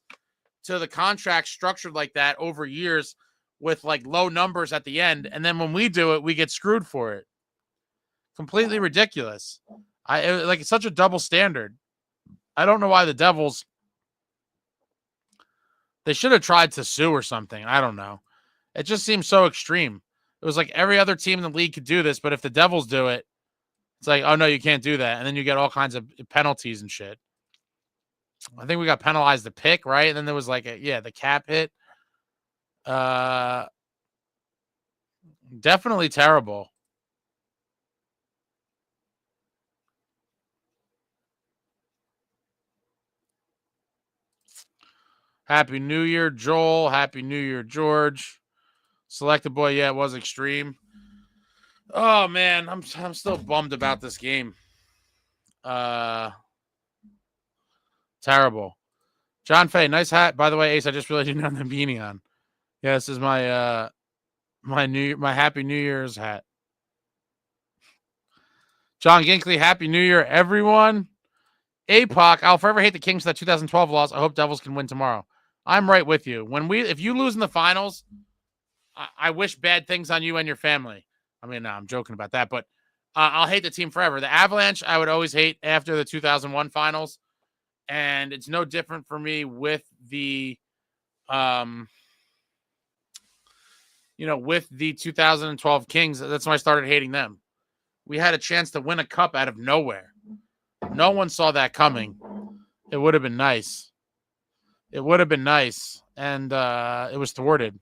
to the contract structured like that over years with like low numbers at the end. And then when we do it, we get screwed for it. Completely ridiculous. It's such a double standard. I don't know why the Devils, they should have tried to sue or something. I don't know. It just seems so extreme. It was like every other team in the league could do this, but if the Devils do it, it's like, oh, no, you can't do that. And then you get all kinds of penalties and shit. I think we got penalized the pick, right? And then there was like, the cap hit. Definitely terrible. Happy New Year, Joel. Happy New Year, George. Selected Boy, yeah, it was extreme. Oh, man, I'm still bummed about this game. Terrible. John Fay, nice hat. By the way, Ace, I just realized you didn't have the beanie on. Yeah, this is my my Happy New Year's hat. John Ginkley, Happy New Year, everyone. APOC, I'll forever hate the Kings for that 2012 loss. I hope Devils can win tomorrow. I'm right with you. If you lose in the finals, I wish bad things on you and your family. I mean, no, I'm joking about that, but I'll hate the team forever. The Avalanche, I would always hate after the 2001 finals, and it's no different for me with the, with the 2012 Kings. That's when I started hating them. We had a chance to win a cup out of nowhere. No one saw that coming. It would have been nice. It would have been nice, and it was thwarted.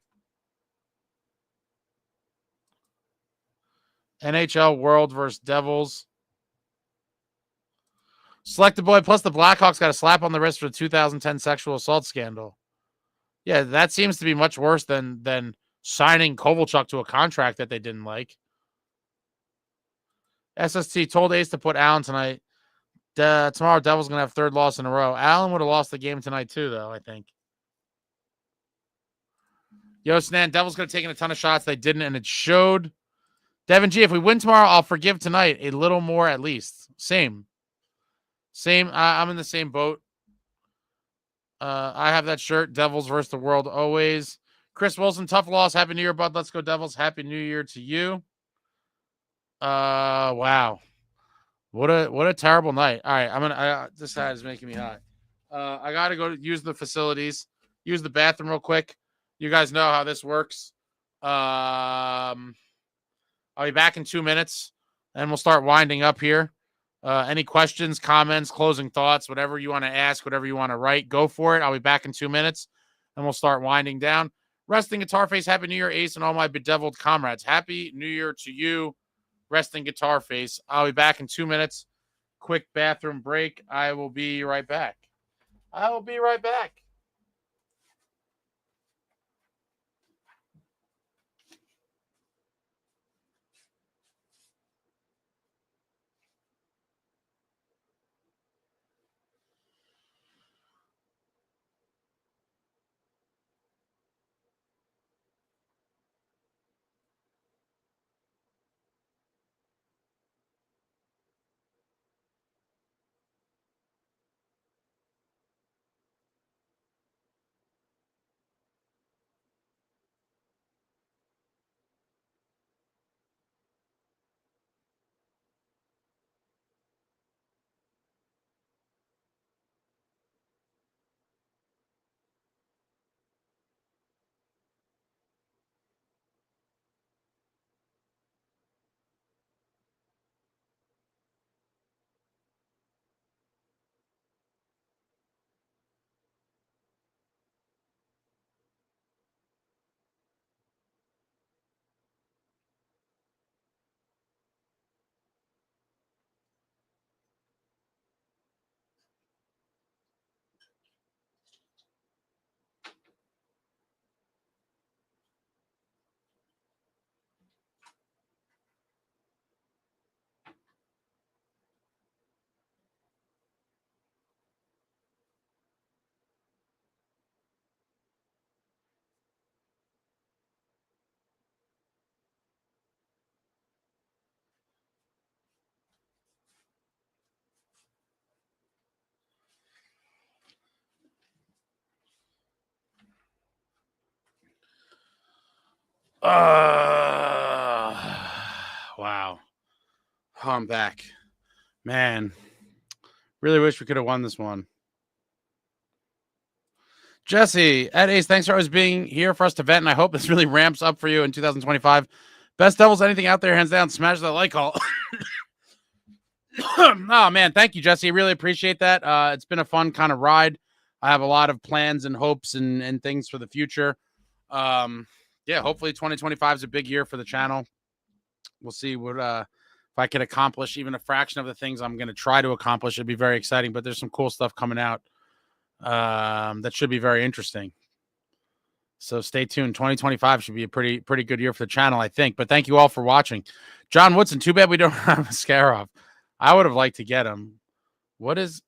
NHL World versus Devils. Selected Boy, plus the Blackhawks got a slap on the wrist for the 2010 sexual assault scandal. Yeah, that seems to be much worse than signing Kovalchuk to a contract that they didn't like. SST told Ace to put Allen tonight. Tomorrow, Devils going to have third loss in a row. Allen would have lost the game tonight too, though, I think. Yo, Snan, Devils could have taken a ton of shots. They didn't, and it showed. Devin G, if we win tomorrow, I'll forgive tonight a little more at least. Same. I'm in the same boat. I have that shirt. Devils versus the world always. Chris Wilson, tough loss. Happy New Year, bud. Let's go Devils. Happy New Year to you. Wow. What a terrible night. All right, this side is making me hot. I gotta go use the facilities, use the bathroom real quick. You guys know how this works. I'll be back in 2 minutes, and we'll start winding up here. Any questions, comments, closing thoughts, whatever you want to ask, whatever you want to write, go for it. I'll be back in 2 minutes, and we'll start winding down. Resting Guitar Face, Happy New Year, Ace, and all my bedeviled comrades. Happy New Year to you. resting guitar face. I'll be back in 2 minutes. Quick bathroom break. I will be right back. I will be right back. Wow. Oh, I'm back. Man, really wish we could have won this one. Jesse, at Ace, thanks for always being here for us to vent, and I hope this really ramps up for you in 2025. Best Devils, anything out there, hands down, smash that like call. Oh, man, thank you, Jesse. Really appreciate that. It's been a fun kind of ride. I have a lot of plans and hopes and things for the future. Yeah, hopefully 2025 is a big year for the channel. We'll see what if I can accomplish even a fraction of the things I'm going to try to accomplish. It'd be very exciting, but there's some cool stuff coming out that should be very interesting. So stay tuned. 2025 should be a pretty good year for the channel, I think. But thank you all for watching. John Woodson, too bad we don't have a Scarab. I would have liked to get him. What is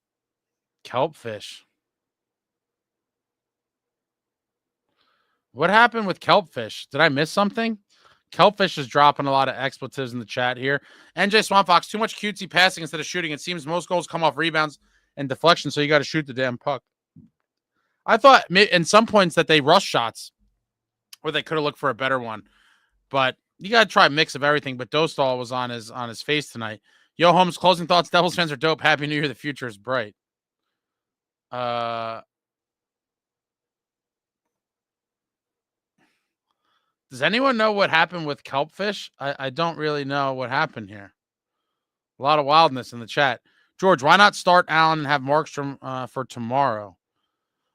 kelpfish? What happened with kelpfish? Did I miss something? Kelpfish is dropping a lot of expletives in the chat here. NJ Swampfox, too much cutesy passing instead of shooting. It seems most goals come off rebounds and deflection, so you got to shoot the damn puck. I thought in some points that they rush shots, or they could have looked for a better one. But you got to try a mix of everything. But Dostal was on his face tonight. Yo, Holmes, closing thoughts. Devils fans are dope. Happy New Year. The future is bright. Does anyone know what happened with kelpfish? I don't really know what happened here. A lot of wildness in the chat. George, why not start Allen and have Markstrom for tomorrow?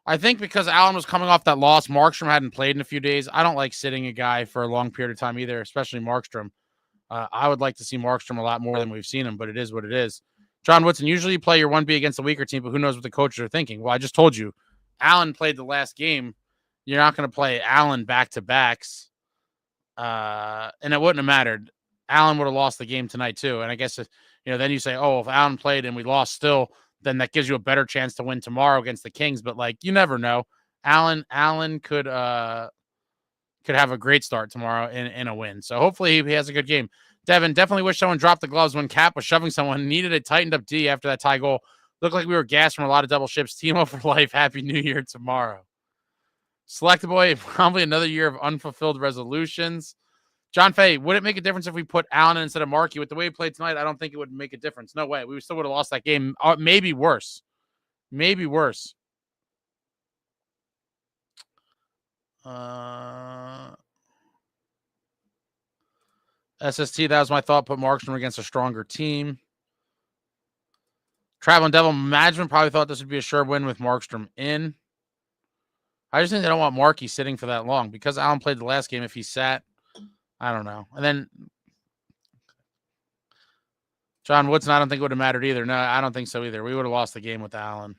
I think because Allen was coming off that loss, Markstrom hadn't played in a few days. I don't like sitting a guy for a long period of time either, especially Markstrom. I would like to see Markstrom a lot more than we've seen him, but it is what it is. John Woodson, usually you play your 1B against the weaker team, but who knows what the coaches are thinking? Well, I just told you, Allen played the last game. You're not going to play Allen back-to-backs. And it wouldn't have mattered. Allen would have lost the game tonight too. And I guess, then you say, oh, if Allen played and we lost still, then that gives you a better chance to win tomorrow against the Kings. But you never know. Allen could have a great start tomorrow in a win. So hopefully he has a good game. Devin, definitely wish someone dropped the gloves when Cap was shoving someone. Needed a tightened up D after that tie goal. Looked like we were gassed from a lot of double ships. Timo for life. Happy New Year tomorrow. Selected boy, probably another year of unfulfilled resolutions. John Fay, would it make a difference if we put Allen in instead of Markey? With the way he played tonight, I don't think it would make a difference. No way. We still would have lost that game. Maybe worse. Maybe worse. SST, that was my thought. Put Markstrom against a stronger team. Traveling Devil Management probably thought this would be a sure win with Markstrom in. I just think they don't want Markey sitting for that long because Allen played the last game. If he sat, I don't know. And then John Woodson, I don't think it would have mattered either. No, I don't think so either. We would have lost the game with Allen.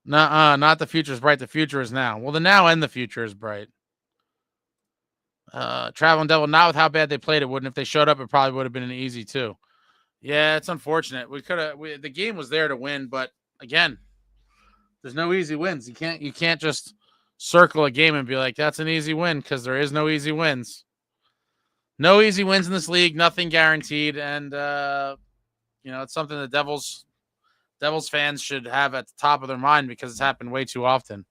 No, not the future is bright. The future is now. Well, the now and the future is bright. Traveling Devil, not with how bad they played, it wouldn't. If they showed up, it probably would have been an easy too. Yeah, it's unfortunate. We could have. The game was there to win, but again, there's no easy wins. You can't just circle a game and be like, that's an easy win, because there is no easy wins. No easy wins in this league. Nothing guaranteed, and it's something the Devils fans should have at the top of their mind, because it's happened way too often.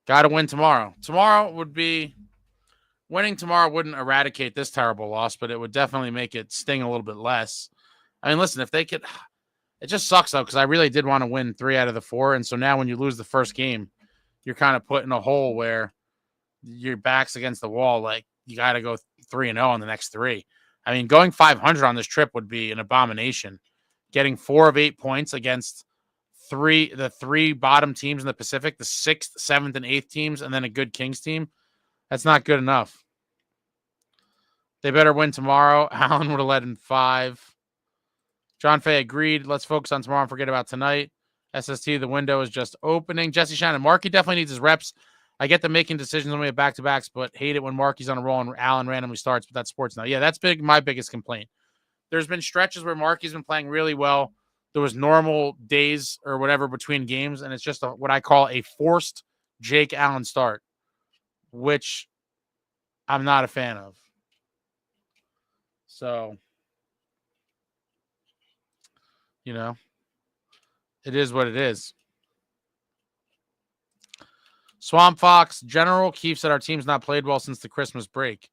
Got to win tomorrow. Winning tomorrow wouldn't eradicate this terrible loss, but it would definitely make it sting a little bit less. I mean, listen, if they could, it just sucks though, because I really did want to win 3 out of the 4. And so now when you lose the first game, you're kind of put in a hole where your back's against the wall. Like, you got to go 3-0 on the next 3. I mean, going 500 on this trip would be an abomination. Getting 4 of 8 points against the 3 bottom teams in the Pacific, the 6th, 7th, and 8th teams, and then a good Kings team. That's not good enough. They better win tomorrow. Allen would have led in 5. John Fay agreed. Let's focus on tomorrow and forget about tonight. SST, the window is just opening. Jesse Shannon, Markey definitely needs his reps. I get them making decisions when we have back-to-backs, but hate it when Markey's on a roll and Allen randomly starts, but that's sports now. Yeah, that's my biggest complaint. There's been stretches where Markey's been playing really well. There was normal days or whatever between games, and it's just what I call a forced Jake Allen start, which I'm not a fan of. So, it is what it is. Swamp Fox General Keith said our team's not played well since the Christmas break.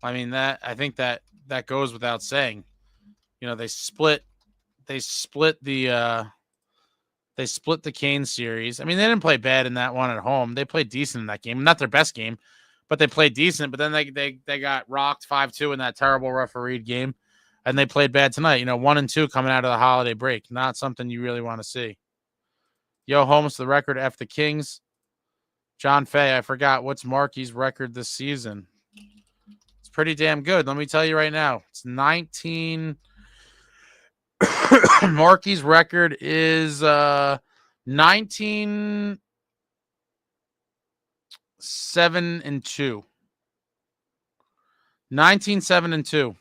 I mean, I think that goes without saying. They split the Canes series. I mean, they didn't play bad in that one at home. They played decent in that game. Not their best game, but they played decent. But then they got rocked 5-2 in that terrible refereed game, and they played bad tonight. 1-2 coming out of the holiday break. Not something you really want to see. Yo, Holmes, the record F the Kings. John Fay, I forgot what's Markey's record this season. It's pretty damn good. Let me tell you right now. It's 19. Markey's record is 19-7-2. 19-7-2.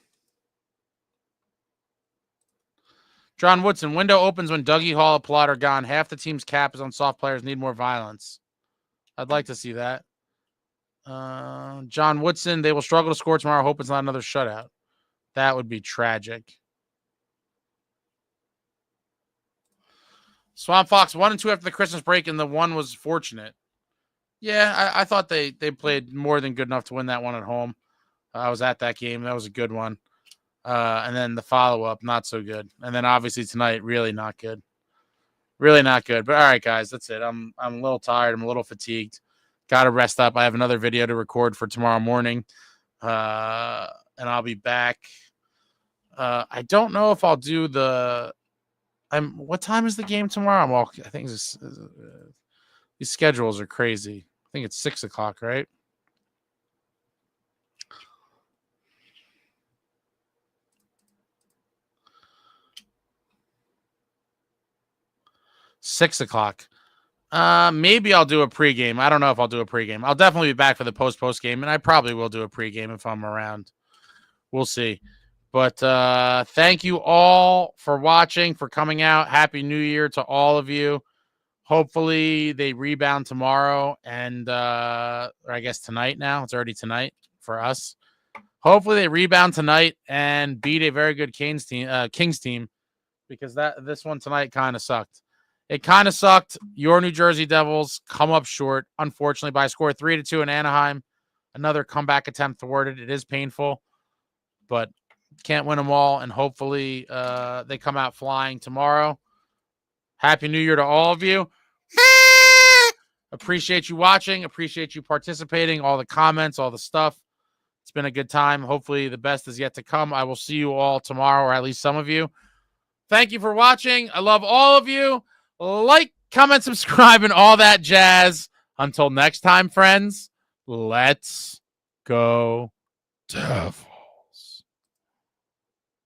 John Woodson, window opens when Dougie Hall and Plot are gone. Half the team's cap is on soft players, need more violence. I'd like to see that. John Woodson, they will struggle to score tomorrow. Hope it's not another shutout. That would be tragic. Swamp Fox, 1-2 after the Christmas break, and the 1 was fortunate. Yeah, I thought they played more than good enough to win that one at home. I was at that game. That was a good one. And then the follow-up, not so good. And then obviously tonight, really not good. Really not good. But all right, guys, that's it. I'm a little tired. I'm a little fatigued. Got to rest up. I have another video to record for tomorrow morning. And I'll be back. I don't know if I'll do the what time is the game tomorrow? I think these schedules are crazy. I think it's 6 o'clock, right? $6. Maybe I'll do a pregame. I don't know if I'll do a pregame. I'll definitely be back for the post-game, and I probably will do a pregame if I'm around. We'll see. But thank you all for watching, for coming out. Happy New Year to all of you. Hopefully they rebound tomorrow or I guess tonight now. It's already tonight for us. Hopefully they rebound tonight and beat a very good Kings team, because this one tonight kind of sucked. It kind of sucked. Your New Jersey Devils come up short, unfortunately, by a score of 3-2 in Anaheim. Another comeback attempt thwarted. It is painful, but can't win them all, and hopefully they come out flying tomorrow. Happy New Year to all of you. Appreciate you watching. Appreciate you participating, all the comments, all the stuff. It's been a good time. Hopefully the best is yet to come. I will see you all tomorrow, or at least some of you. Thank you for watching. I love all of you. Like, comment, subscribe, and all that jazz. Until next time, friends, let's Go Devils.